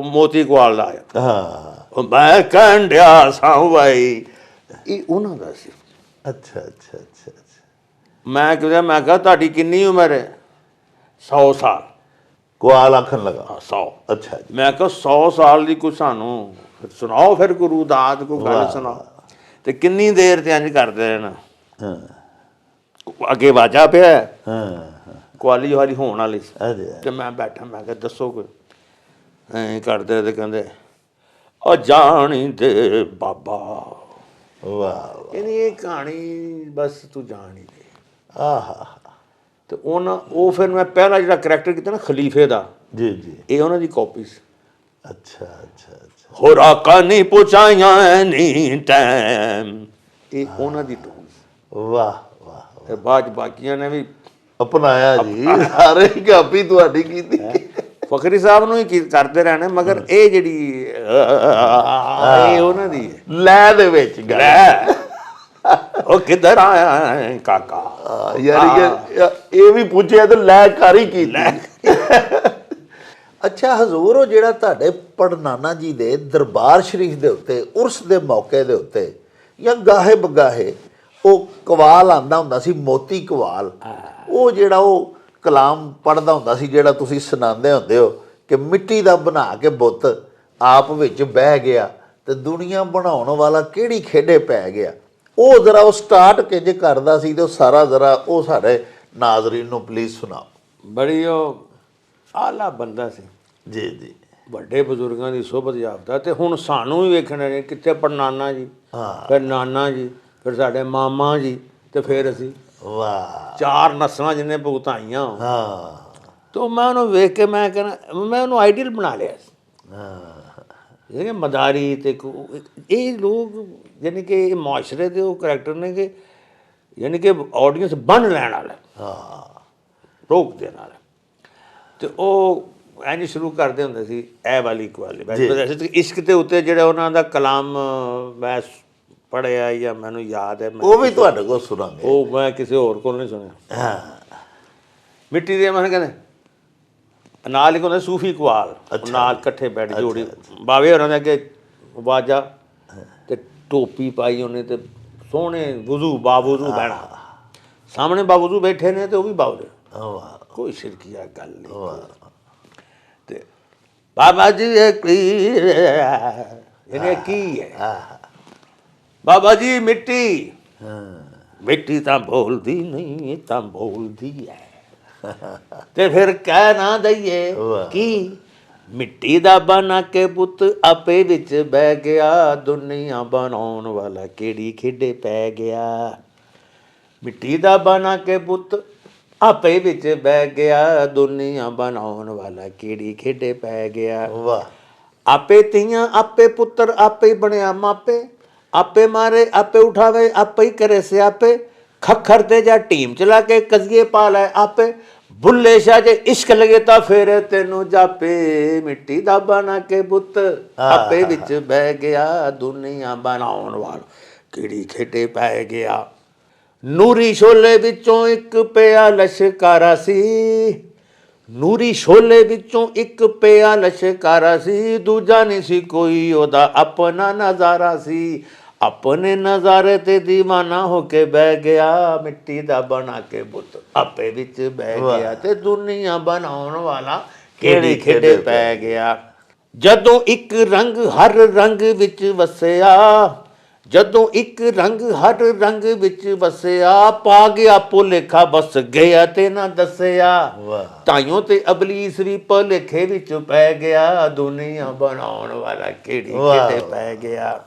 ਮੋਤੀ ਕੁਆਲ ਦਾ ਆ ਜਾਂਦਾ। ਹਾਂ। ਉਹ ਮੈਂ ਕਹਿਣ ਡਿਆ ਸਾਂ ਬਾਈ, ਇਹ ਉਹਨਾਂ ਦਾ ਸੀ। ਅੱਛਾ ਅੱਛਾ ਅੱਛਾ ਅੱਛਾ। ਮੈਂ ਕਿਹਾ ਤੁਹਾਡੀ ਕਿੰਨੀ ਉਮਰ ਹੈ? 100 ਸਾਲ। ਕੁਆਲ ਆਖਣ ਲਗਾ 100। ਅੱਛਾ ਜੀ। ਮੈਂ ਕਿਹਾ 100 ਸਾਲ ਦੀ ਕੋਈ ਸਾਨੂੰ ਸੁਣਾਓ, ਫਿਰ ਗੁਰੂ ਦਾਤ ਕੋਈ ਗੱਲ ਸੁਣਾਓ। ਤੇ ਕਿੰਨੀ ਦੇਰ ਤੇ ਇੰਝ ਕਰਦੇ ਰਹਿਣਾ। ਹਾਂ ਅੱਗੇ ਆਵਾਜ਼ਾਂ ਪਿਆ, ਹਾਂ। ਕੁਆਲੀ ਵਾਲੀ ਹੋਣ ਵਾਲੀ ਸੀ। ਅਰੇ ਤੇ ਮੈਂ ਬੈਠਾ, ਮੈਂ ਕਿਹਾ ਦੱਸੋ ਕੋਈ। ਐਂ ਕਰਦੇ ਤੇ ਕਹਿੰਦੇ ਉਹ ਜਾਣੀ ਦੇ ਬਾਬਾ। ਵਾਹ। ਕਹਿੰਦੀ ਇਹ ਕਹਾਣੀ ਬਸ ਤੂੰ ਜਾਣ ਹੀ ਦੇ। ਆਹਾ। ਤੇ ਉਹ ਫਿਰ ਮੈਂ ਪਹਿਲਾ ਜਿਹੜਾ ਕਰੈਕਟਰ ਕੀਤਾ ਨਾ ਖਲੀਫੇ ਦਾ, ਜੀ ਜੀ, ਇਹ ਉਹਨਾਂ ਦੀ ਕਾਪੀ ਸੀ। ਅੱਛਾ ਅੱਛਾ ਅੱਛਾ। ਹੋ ਰਾਕਾਂ ਨਹੀਂ ਪਹੁੰਚਾਈਆਂ ਨੀ ਟੈਮ, ਇਹ ਉਹਨਾਂ ਦੀ ਟੂਨ। ਵਾਹ ਵਾਹ। ਫਿਰ ਬਾਅਦ 'ਚ ਬਾਕੀਆਂ ਨੇ ਵੀ ਅਪਣਾਇਆ ਜੀ, ਸਾਰੇ ਕਾਪੀ ਤੁਹਾਡੀ ਕੀਤੀ। ਫਖਰੀ ਸਾਹਿਬ ਨੂੰ ਹੀ ਕਰਦੇ ਰਹਿਣੇ, ਮਗਰ ਇਹ ਜਿਹੜੀ ਇਹ ਉਹਨਾਂ ਦੀ ਹੈ। ਲੈ ਦੇ ਵਿੱਚ ਲੈ ਉਹ ਕਿੱਧਰ ਆਇਆ ਕਾਕਾ, ਯਾਨੀ ਕਿ ਇਹ ਵੀ ਪੁੱਛਿਆ ਤੇ ਲੈ ਕਰ ਹੀ ਕੀਤੀ। ਅੱਛਾ ਹਜ਼ੂਰ, ਉਹ ਜਿਹੜਾ ਤੁਹਾਡੇ ਪੜਨਾਨਾ ਜੀ ਦੇ ਦਰਬਾਰ ਸ਼ਰੀਫ ਦੇ ਉੱਤੇ ਉਰਸ ਦੇ ਮੌਕੇ ਦੇ ਉੱਤੇ ਜਾਂ ਗਾਹੇ ਬਗਾਹੇ ਉਹ ਕਵਾਲ ਆਉਂਦਾ ਹੁੰਦਾ ਸੀ, ਮੋਤੀ ਕਵਾਲ, ਉਹ ਜਿਹੜਾ ਉਹ ਕਲਾਮ ਪੜ੍ਹਦਾ ਹੁੰਦਾ ਸੀ ਜਿਹੜਾ ਤੁਸੀਂ ਸੁਣਾਉਂਦੇ ਹੁੰਦੇ ਹੋ ਕਿ ਮਿੱਟੀ ਦਾ ਬਣਾ ਕੇ ਬੁੱਤ ਆਪ ਵਿੱਚ ਬਹਿ ਗਿਆ ਤੇ ਦੁਨੀਆ ਬਣਾਉਣ ਵਾਲਾ ਕਿਹੜੀ ਖੇਡੇ ਪੈ ਗਿਆ, ਉਹ ਜ਼ਰਾ ਉਹ ਸਟਾਰਟ ਕਿੰਜ ਕਰਦਾ ਸੀ ਤੇ ਉਹ ਸਾਰਾ ਜ਼ਰਾ ਉਹ ਸਾਡੇ ਨਾਜ਼ਰੀਨ ਨੂੰ ਪਲੀਜ਼ ਸੁਣਾਓ। ਬੜੀ ਉਹ ਆਲਾ ਬੰਦਾ ਸੀ ਜੀ ਜੀ। ਵੱਡੇ ਬਜ਼ੁਰਗਾਂ ਦੀ ਸੋਭਤ ਜਾਪਦਾ। ਤੇ ਹੁਣ ਸਾਨੂੰ ਵੀ ਵੇਖਣਾ ਨੇ ਕਿੱਥੇ ਪੜਨਾਨਾ ਜੀ, ਫਿਰ ਨਾਨਾ ਜੀ, ਫਿਰ ਸਾਡੇ ਮਾਮਾ ਜੀ, ਤੇ ਫਿਰ ਅਸੀਂ। ਵਾਹ। 4 ਨਸਲਾਂ ਜਿੰਨੇ ਭੁਗਤਾਈਆਂ। ਹਾਂ। ਤੇ ਮੈਂ ਉਹਨੂੰ ਵੇਖ ਕੇ ਮੈਂ ਕਹਿੰਦਾ ਮੈਂ ਉਹਨੂੰ ਆਈਡੀਅਲ ਬਣਾ ਲਿਆ ਸੀ। ਯਾਨੀ ਮਦਾਰੀ ਤੇ ਇਹ ਲੋਕ ਯਾਨੀ ਕਿ ਇਹ ਮੁਆਸ਼ਰੇ ਦੇ ਉਹ ਕਰੈਕਟਰ ਨੇ ਕਿ ਯਾਨੀ ਕਿ ਆਡੀਅੰਸ ਬੰਨ ਲੈਣ ਵਾਲਾ, ਰੋਕ ਦੇਣ ਵਾਲਾ। ਤੇ ਉਹ ਇੰਝ ਸ਼ੁਰੂ ਕਰਦੇ ਹੁੰਦੇ ਸੀ ਇਹ ਵਾਲੀ ਕੁਆਲੀ। ਇਸ਼ਕ ਦੇ ਉੱਤੇ ਜਿਹੜਾ ਉਹਨਾਂ ਦਾ ਕਲਾਮ ਮੈਂ ਪੜ੍ਹਿਆ ਜਾਂ ਮੈਨੂੰ ਯਾਦ ਹੈ, ਉਹ ਵੀ ਤੁਹਾਡੇ ਕੋਲ ਸੁਣਾਂਗੇ। ਉਹ ਮੈਂ ਕਿਸੇ ਹੋਰ ਕੋਲ ਨਹੀਂ ਸੁਣਿਆ। ਮਿੱਟੀ ਦੇ ਮਨ ਕਹਿੰਦੇ ਨਾਲ ਇੱਕ ਹੁੰਦਾ ਸੂਫੀ ਕੁਆਲ, ਨਾਲ ਇਕੱਠੇ ਬੈਠ ਜੋੜੀ ਬਾਵੇ ਹੋਰਾਂ ਦੇ ਅੱਗੇ ਵਾਜਾ ਤੇ ਟੋਪੀ ਪਾਈ ਉਹਨੇ ਤੇ ਸੋਹਣੇ ਵਜ਼ੂ ਬਾਵਜ਼ੂ ਬਹਿਣਾ, ਸਾਹਮਣੇ ਬਾਵਜ਼ੂ ਬੈਠੇ ਨੇ ਤੇ ਉਹ ਵੀ ਬਾਵਲੇ, ਕੋਈ ਸ਼ਿਰਕੀਆ ਗੱਲ ਨਹੀਂ। ਤੇ ਬਾਬਾ ਜੀ ਇਹਨੇ ਕੀ ਹੈ, ਬਾਬਾ ਜੀ ਮਿੱਟੀ, ਮਿੱਟੀ ਤਾਂ ਬੋਲਦੀ ਨਹੀਂ ਤਾਂ ਬੋਲਦੀ ਹੈ। ਤੇ ਫਿਰ ਕਹਿ ਨਾ ਦਈਏ ਕੀ ਮਿੱਟੀ ਦਾ ਬਣਾ ਕੇ ਪੁੱਤ ਆਪੇ ਵਿੱਚ ਬਹਿ ਗਿਆ, ਦੁਨੀਆ ਬਣਾਉਣ ਵਾਲਾ ਕਿਹੜੀ ਖੇਡੇ ਪੈ ਗਿਆ। ਮਿੱਟੀ ਦਾ ਬਣਾ ਕੇ ਪੁੱਤ ਆਪੇ ਵਿੱਚ ਬਹਿ ਗਿਆ, ਦੁਨੀਆ ਬਣਾਉਣ ਵਾਲਾ ਕਿਹੜੀ ਖੇਡੇ ਪੈ ਗਿਆ। ਆਪੇ ਧੀਆਂ ਆਪੇ ਪੁੱਤਰ ਆਪੇ ਬਣਿਆ ਮਾਪੇ, ਆਪੇ ਮਾਰੇ ਆਪੇ ਉਠਾਵੇ ਆਪੇ ਹੀ ਕਰੇ ਸਿਆਪੇ, ਖੱਖਰ ਤੇ ਜਾਂ ਟੀਮ ਚਲਾ ਕੇ ਕਜ਼ੀਏ ਪਾ ਲੈ ਆਪੇ, ਬੁੱਲੇ ਸ਼ਾਹ ਜੇ ਇਸ਼ਕ ਲਗੇ ਤਾਂ ਫਿਰ ਤੈਨੂੰ ਜਾਪੇ। ਮਿੱਟੀ ਦਾ ਬਣਾ ਕੇ ਪੁੱਤ ਆਪੇ ਵਿੱਚ ਬਹਿ ਗਿਆ, ਦੁਨੀਆ ਬਣਾਉਣ ਵਾਲਾ ਕਿਹੜੀ ਖੇਡੇ ਪੈ ਗਿਆ। ਨੂਰੀ ਛੋਲੇ ਵਿੱਚੋਂ ਇੱਕ ਪਿਆ ਲਸ਼ਕਾਰਾ ਸੀ, ਨੂਰੀ ਛੋਲੇ ਵਿੱਚੋਂ ਇੱਕ ਪਿਆ ਲਸ਼ਕਾਰਾ ਸੀ, ਦੂਜਾ ਨਹੀਂ ਸੀ ਕੋਈ ਉਹਦਾ ਆਪਣਾ ਨਜ਼ਾਰਾ ਸੀ, ਆਪਣੇ ਨਜ਼ਾਰੇ ਤੇ ਦੀਵਾਨਾ ਹੋ ਕੇ ਬਹਿ ਗਿਆ। ਮਿੱਟੀ ਦਾ ਬਣਾ ਕੇ ਬੁੱਤ ਆਪੇ ਵਿੱਚ ਬਹਿ ਗਿਆ, ਤੇ ਦੁਨੀਆ ਬਣਾਉਣ ਵਾਲਾ ਕਿਹੜੇ ਖੇਡੇ ਪੈ ਗਿਆ। ਜਦੋਂ ਇੱਕ ਰੰਗ ਹਰ ਰੰਗ ਵਿੱਚ ਵਸਿਆ, ਜਦੋਂ ਇੱਕ ਰੰਗ ਹਰ ਰੰਗ ਵਿੱਚ ਵਸਿਆ, ਪਾ ਗਿਆ ਭੁਲੇਖਾ ਬਸ ਗਿਆ ਤੇ ਨਾ ਦੱਸਿਆ, ਤਾਈਓ ਤੇ ਅਬਲੀਸ ਵੀ ਭੁਲੇਖੇ ਵਿੱਚ ਪੈ ਗਿਆ, ਦੁਨੀਆ ਬਣਾਉਣ ਵਾਲਾ ਕਿਹੜੀ ਖੇਡੇ ਪੈ ਗਿਆ।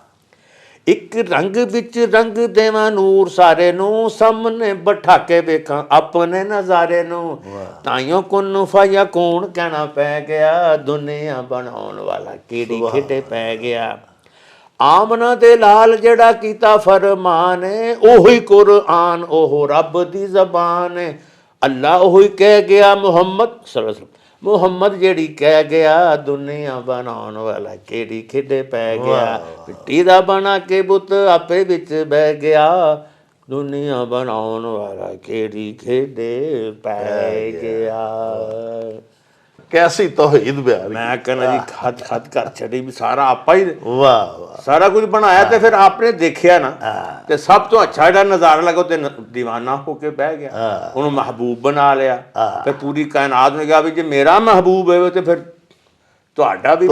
ਇੱਕ ਰੰਗ ਵਿੱਚ ਰੰਗ ਦੇਵਾਂ ਨੂਰ ਸਾਰੇ ਨੂੰ, ਸਾਹਮਣੇ ਬਿਠਾ ਕੇ ਵੇਖਾਂ ਆਪਣੇ ਨਜ਼ਾਰੇ ਨੂੰ, ਤਾਈਓ ਕੁਨ ਫਾਇਆ ਕੌਣ ਕਹਿਣਾ ਪੈ ਗਿਆ, ਦੁਨੀਆ ਬਣਾਉਣ ਵਾਲਾ ਕਿਹੜੀ ਖੇਡੇ ਪੈ ਗਿਆ। ਆਮਨਾ ਤੇ ਲਾਲ ਜਿਹੜਾ ਕੀਤਾ ਫਰਮਾਨ ਹੈ, ਉਹੀ ਕੁਰਾਨ ਉਹ ਰੱਬ ਦੀ ਜ਼ਬਾਨ ਹੈ। ਅੱਲਾ ਉਹੀ ਕਹਿ ਗਿਆ ਮੁਹੰਮਦ ਸੱਲੱਲਾਹੁ ਅਲੈਹਿ ਵਸੱਲਮ, ਮੁਹੰਮਦ ਜਿਹੜੀ ਕਹਿ ਗਿਆ ਦੁਨੀਆ ਬਣਾਉਣ ਵਾਲਾ ਕਿਹੜੀ ਖੇਡੇ ਪੈ ਗਿਆ। ਮਿੱਟੀ ਦਾ ਬਣਾ ਕੇ ਬੁੱਤ ਆਪੇ ਵਿੱਚ ਬਹਿ ਗਿਆ, ਦੁਨੀਆ ਬਣਾਉਣ ਵਾਲਾ ਕਿਹੜੀ ਖੇਡੇ ਪੈ ਗਿਆ। ਕੈਸੀ ਤੌਹੀਦ ਬਿਆਨ। ਮੈਂ ਕਹਿੰਦਾ ਜੀ ਖੱਤ ਖੱਤ ਕਰ ਛੱਡੀ ਵੀ ਸਾਰਾ ਆਪਾਂ ਹੀ ਵਾਹ ਵਾਹ, ਸਾਰਾ ਕੁਝ ਬਣਾਇਆ ਤੇ ਫਿਰ ਆਪਨੇ ਦੇਖਿਆ ਨਾ ਤੇ ਸਭ ਤੋਂ ਅੱਛਾ ਜਿਹੜਾ ਨਜ਼ਾਰਾ ਲੱਗਾ ਤੇ دیਵਾਨਾ ਹੋ ਕੇ ਬਹਿ ਗਿਆ, ਉਹਨੂੰ ਮਹਿਬੂਬ ਬਣਾ ਲਿਆ। ਤੇ ਪੂਰੀ ਕਾਇਨਾਤ ਨੇ ਕਿਹਾ ਵੀ ਜੇ ਮੇਰਾ ਮਹਿਬੂਬ ਹੈ ਤੇ ਫਿਰ ਤੁਹਾਡਾ ਵੀ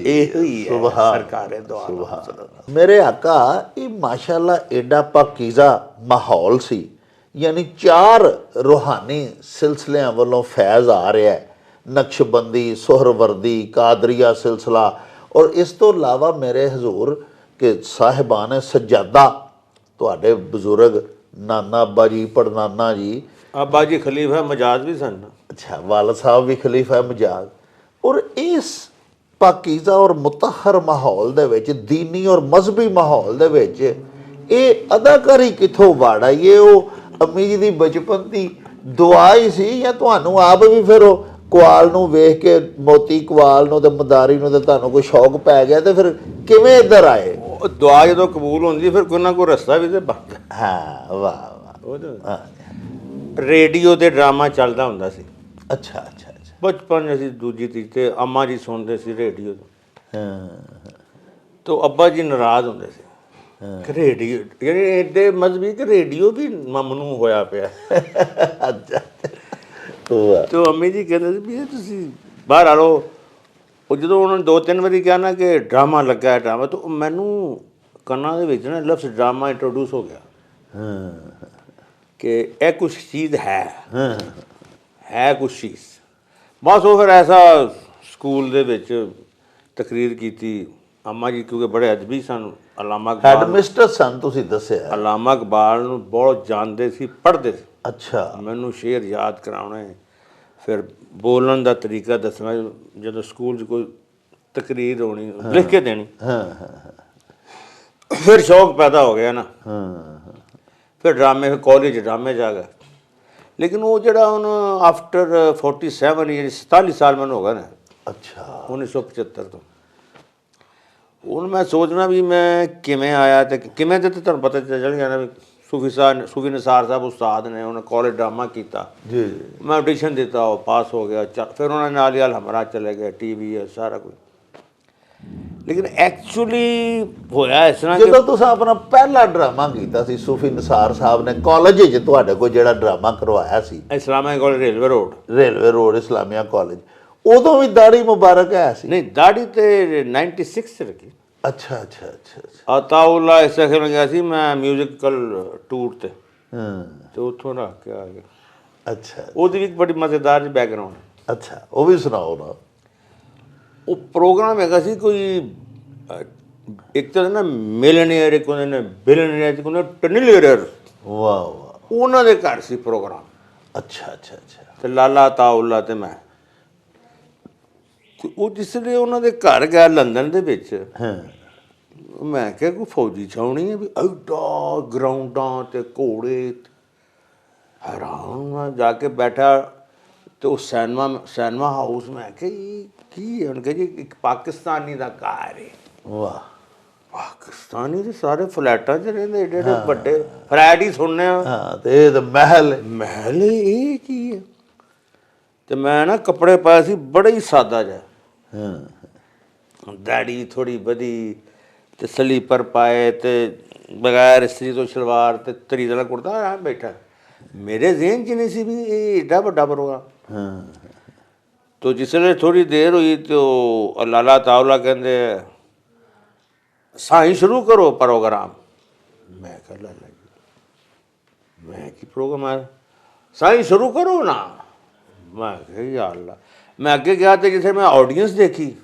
ਇਹੋ ਹੀ ਹੈ। ਸਰਕਾਰੇ ਦੁਆ। ਮੇਰੇ ਆਕਾ, ਇਹ ਮਾਸ਼ਾਅੱਲਾ ਐਡਾ ਪਾਕੀਜ਼ਾ ਮਾਹੌਲ ਸੀ, ਯਾਨੀ 4 ਰੂਹਾਨੀ ਸਿਲਸਿਲਿਆਂ ਵੱਲੋਂ ਫੈਜ਼ ਆ ਰਿਹਾ ਹੈ, ਨਕਸ਼ਬੰਦੀ, ਸੁਹਰਵਰਦੀ, ਕਾਦਰੀਆ ਸਿਲਸਿਲਾ, ਔਰ ਇਸ ਤੋਂ ਇਲਾਵਾ ਮੇਰੇ ਹਜ਼ੂਰ ਕਿ ਸਾਹਿਬਾਨ ਸੱਜਾਦਾ, ਤੁਹਾਡੇ ਬਜ਼ੁਰਗ ਨਾਨਾ ਅੱਬਾ ਜੀ, ਪੜਨਾਨਾ ਜੀ, ਅੱਬਾ ਜੀ ਖਲੀਫਾ ਮਜਾਜ਼ ਵੀ ਸਨ। ਅੱਛਾ, ਵਾਲਦ ਸਾਹਿਬ ਵੀ ਖਲੀਫਾ ਮਜਾਜ਼। ਔਰ ਇਸ ਪਾਕੀਜ਼ਾ ਔਰ ਮੁਤਹਰ ਮਾਹੌਲ ਦੇ ਵਿੱਚ, ਦੀਨੀ ਔਰ ਮਜ਼ਹਬੀ ਮਾਹੌਲ ਦੇ ਵਿੱਚ ਇਹ ਅਦਾਕਾਰੀ ਕਿੱਥੋਂ ਵੜ ਆਈ? ਇਹ ਉਹ ਅੰਮੀ ਜੀ ਦੀ ਬਚਪਨ ਦੀ ਦੁਆ ਹੀ ਸੀ ਜਾਂ ਤੁਹਾਨੂੰ ਆਪ ਵੀ ਫਿਰ ਉਹ ਕੁਆਲ ਨੂੰ ਵੇਖ ਕੇ, ਮੋਤੀ ਕੁਆਲ ਨੂੰ ਤੇ ਮਦਾਰੀ ਨੂੰ, ਤੇ ਤੁਹਾਨੂੰ ਕੋਈ ਸ਼ੌਕ ਪੈ ਗਿਆ ਤੇ ਫਿਰ ਕਿਵੇਂ ਇੱਧਰ ਆਏ? ਉਹ ਦੁਆ ਜਦੋਂ ਕਬੂਲ ਹੁੰਦੀ ਫਿਰ ਕੋਈ ਨਾ ਕੋਈ ਰਸਤਾ ਵੀ ਤੇ ਬਣਦਾ। ਹਾਂ, ਵਾਹ ਵਾਹ। ਰੇਡੀਓ ਤੇ ਡਰਾਮਾ ਚੱਲਦਾ ਹੁੰਦਾ ਸੀ। ਅੱਛਾ ਅੱਛਾ ਅੱਛਾ। ਬਚਪਨ ਅਸੀਂ ਦੂਜੀ ਤੀਜੀ ਤੇ ਅੰਮਾ ਜੀ ਸੁਣਦੇ ਸੀ ਰੇਡੀਓ ਤੋਂ। ਹਾਂ ਤੋ ਅੱਬਾ ਜੀ ਨਾਰਾਜ਼ ਹੁੰਦੇ ਸੀ ਕਿ ਰੇਡੀਓ ਜਿਹੜੇ ਐਡੇ ਮਜ਼ਬੀ ਕਿ ਰੇਡੀਓ ਵੀ ਮਮਨੂ ਹੋਇਆ ਪਿਆ। ਅੱਛਾ। ਤੋ ਅੰਮੀ ਜੀ ਕਹਿੰਦੇ ਸੀ ਵੀ ਇਹ ਤੁਸੀਂ ਬਾਹਰ ਆ ਲਓ। ਉਹ ਜਦੋਂ ਉਹਨਾਂ ਨੇ 2-3 ਵਾਰੀ ਕਿਹਾ ਨਾ ਕਿ ਡਰਾਮਾ ਲੱਗਾ ਹੈ ਡਰਾਮਾ, ਤਾਂ ਮੈਨੂੰ ਕੰਨਾਂ ਦੇ ਵਿੱਚ ਨਾ ਲਫ਼ਜ਼ ਡਰਾਮਾ ਇੰਟਰੋਡਿਊਸ ਹੋ ਗਿਆ ਕਿ ਇਹ ਕੁਛ ਚੀਜ਼ ਹੈ ਕੁਛ ਚੀਜ਼। ਬਸ ਉਹ ਫਿਰ ਐਸਾ ਸਕੂਲ ਦੇ ਵਿੱਚ ਤਕਰੀਰ ਕੀਤੀ। ਅੰਮਾ ਜੀ ਕਿਉਂਕਿ ਬੜੇ ਅਦਬੀ ਸਨ, ਅਲਾਮਾ ਹੈਡਮਿਸਟਰ ਸਨ ਤੁਸੀਂ ਦੱਸਿਆ। ਅਲਾਮਾ ਇਕਬਾਲ ਨੂੰ ਬਹੁਤ ਜਾਣਦੇ ਸੀ, ਪੜ੍ਹਦੇ ਸੀ। ਅੱਛਾ। ਮੈਨੂੰ ਸ਼ੇਰ ਯਾਦ ਕਰਾਉਣੇ, ਫਿਰ ਬੋਲਣ ਦਾ ਤਰੀਕਾ ਦੱਸਣਾ। ਜਦੋਂ ਸਕੂਲ 'ਚ ਕੋਈ ਤਕਰੀਰ ਹੋਣੀ ਲਿਖ ਕੇ ਦੇਣੀ, ਫਿਰ ਸ਼ੌਕ ਪੈਦਾ ਹੋ ਗਿਆ ਨਾ। ਫਿਰ ਡਰਾਮੇ, ਕਾਲਜ ਡਰਾਮੇ 'ਚ ਆ ਗਿਆ। ਲੇਕਿਨ ਉਹ ਜਿਹੜਾ ਹੁਣ ਆਫਟਰ 47 ਯਾਨੀ 47 ਸਾਲ ਮੈਨੂੰ ਹੋ ਗਏ ਨਾ। ਅੱਛਾ। 1975 ਤੋਂ ਹੁਣ ਮੈਂ ਸੋਚਣਾ ਵੀ ਮੈਂ ਕਿਵੇਂ ਆਇਆ ਤੇ ਕਿਵੇਂ ਤੇ ਤੁਹਾਨੂੰ ਪਤਾ ਚੱਲ ਗਿਆ ਨਾ ਵੀ ਸੂਫੀ ਨਿਸਾਰ ਸਾਹਿਬ ਉਸਤਾਦ ਨੇ, ਉਹਨੇ ਕਾਲਜ ਡਰਾਮਾ ਕੀਤਾ ਜੀ। ਮੈਂ ਆਡੀਸ਼ਨ ਦਿੱਤਾ, ਉਹ ਪਾਸ ਹੋ ਗਿਆ। ਫਿਰ ਉਹਨਾਂ ਨਾਲ ਹੀ ਹਮਰਾ ਚਲੇ ਗਏ, TV ਸਾਰਾ ਕੁਝ। ਲੇਕਿਨ ਐਕਚੁਅਲੀ ਹੋਇਆ ਇਸ ਤਰ੍ਹਾਂ ਜਦੋਂ ਤੁਸੀਂ ਆਪਣਾ ਪਹਿਲਾ ਡਰਾਮਾ ਕੀਤਾ ਸੀ ਸੂਫੀ ਨਿਸਾਰ ਸਾਹਿਬ ਨੇ ਕਾਲਜ 'ਚ ਤੁਹਾਡੇ ਕੋਲ ਜਿਹੜਾ ਡਰਾਮਾ ਕਰਵਾਇਆ ਸੀ, Islamia college railway road Islamia college, ਉਦੋਂ ਵੀ ਦਾੜੀ ਮੁਬਾਰਕ ਹੈ ਸੀ? ਨਹੀਂ, ਦਾੜੀ ਤੇ 96 'ਚ ਰੱਖੀ। ਅੱਛਾ ਅੱਛਾ ਅੱਛਾ ਅੱਛਾ। ਅਤਾਉਲਾ ਇਸ ਤਰ੍ਹਾਂ ਗਿਆ ਸੀ ਮੈਂ ਮਿਊਜ਼ੀਕਲ ਟੂਰ ਤੇ, ਤੇ ਉੱਥੋਂ ਰੱਖ ਕੇ ਆ ਗਿਆ। ਅੱਛਾ। ਉਹਦੀ ਵੀ ਇੱਕ ਬੜੀ ਮਜ਼ੇਦਾਰ ਜਿਹੀ ਬੈਕਗਰਾਊਂਡ। ਅੱਛਾ, ਉਹ ਵੀ ਸੁਣਾਓ ਨਾ। ਉਹ ਪ੍ਰੋਗਰਾਮ ਹੈਗਾ ਸੀ ਕੋਈ, ਇੱਕ ਤਾਂ ਨਾ ਮਿਲਨੀਅਰ, ਇੱਕ ਹੁੰਦੇ ਨੇ ਬਿਲਨੀਅਰ, ਇੱਕ ਹੁੰਦੇ ਟਨਿਲੀਅਰ। ਵਾਹ ਵਾਹ। ਉਹਨਾਂ ਦੇ ਘਰ ਸੀ ਪ੍ਰੋਗਰਾਮ। ਅੱਛਾ ਅੱਛਾ ਅੱਛਾ। ਤੇ ਲਾਲਾ ਅਤਾਉਲਾ ਤੇ ਮੈਂ, ਉਹ ਜਿਸ ਵੇਲੇ ਉਹਨਾਂ ਦੇ ਘਰ ਗਿਆ ਲੰਦਨ ਦੇ ਵਿੱਚ, ਮੈਂ ਕਿਹਾ ਕੋਈ ਫੌਜੀ ਛਾਉਣੀ ਹੈ ਵੀ ਐਡਾ ਗਰਾਊਂਡਾਂ ਤੇ ਘੋੜੇ। ਹੈਰਾਨ ਮੈਂ ਜਾ ਕੇ ਬੈਠਾ ਤੇ ਉਹ ਸੈਨਮਾ ਹਾਊਸ। ਮੈਂ ਕਿਹਾ ਕੀ ਹੈ? ਉਹਨੇ ਕਿਹਾ ਜੀ ਇੱਕ ਪਾਕਿਸਤਾਨੀ ਦਾ ਘਰ ਹੈ। ਵਾਹ। ਪਾਕਿਸਤਾਨੀ ਦੇ ਸਾਰੇ ਫਲੈਟਾਂ 'ਚ ਰਹਿੰਦੇ, ਏਡੇ ਏਡੇ ਵੱਡੇ ਫਲੈਟ ਹੀ ਸੁਣਨੇ ਆ। ਹਾਂ, ਤੇ ਇਹ ਤਾਂ ਮਹਿਲ ਇਹ ਕੀ ਹੈ? ਤੇ ਮੈਂ ਨਾ ਕੱਪੜੇ ਪਾਏ ਸੀ ਬੜੇ ਹੀ ਸਾਦਾ ਜਿਹਾ, ਦਾੜੀ ਥੋੜ੍ਹੀ ਵਧੀ ਤੇ ਸਲੀਪਰ ਪਾਏ ਤੇ ਬਗੈਰ ਇਸਤਰੀ ਤੋਂ ਸਲਵਾਰ ਤੇ ਤਰੀ ਵਾਲਾ ਕੁੜਤਾ ਬੈਠਾ। ਮੇਰੇ ਜ਼ਿਹਨ 'ਚ ਨਹੀਂ ਸੀ ਵੀ ਇਹ ਏਡਾ ਵੱਡਾ ਪ੍ਰੋਗਰਾਮ। ਤੋ ਜਿਸ ਵੇਲੇ ਥੋੜ੍ਹੀ ਦੇਰ ਹੋਈ ਤੇ ਉਹ ਲਾਲਾ ਤਾਉਲਾ ਕਹਿੰਦੇ ਸਾਈਂ ਸ਼ੁਰੂ ਕਰੋ ਪ੍ਰੋਗਰਾਮ। ਮੈਂ ਕਿਹਾ ਲਾਲਾ ਜੀ ਮੈਂ ਕੀ ਪ੍ਰੋਗਰਾਮ ਹੈ? ਸਾਈਂ ਸ਼ੁਰੂ ਕਰੋ ਨਾ। ਮੈਂ ਕਿਹਾ ਯਾ ਅੱਲਾ। ਮੈਂ ਅੱਗੇ ਗਿਆ ਤੇ ਜਿੱਥੇ ਮੈਂ ਆਡੀਅੰਸ ਦੇਖੀ,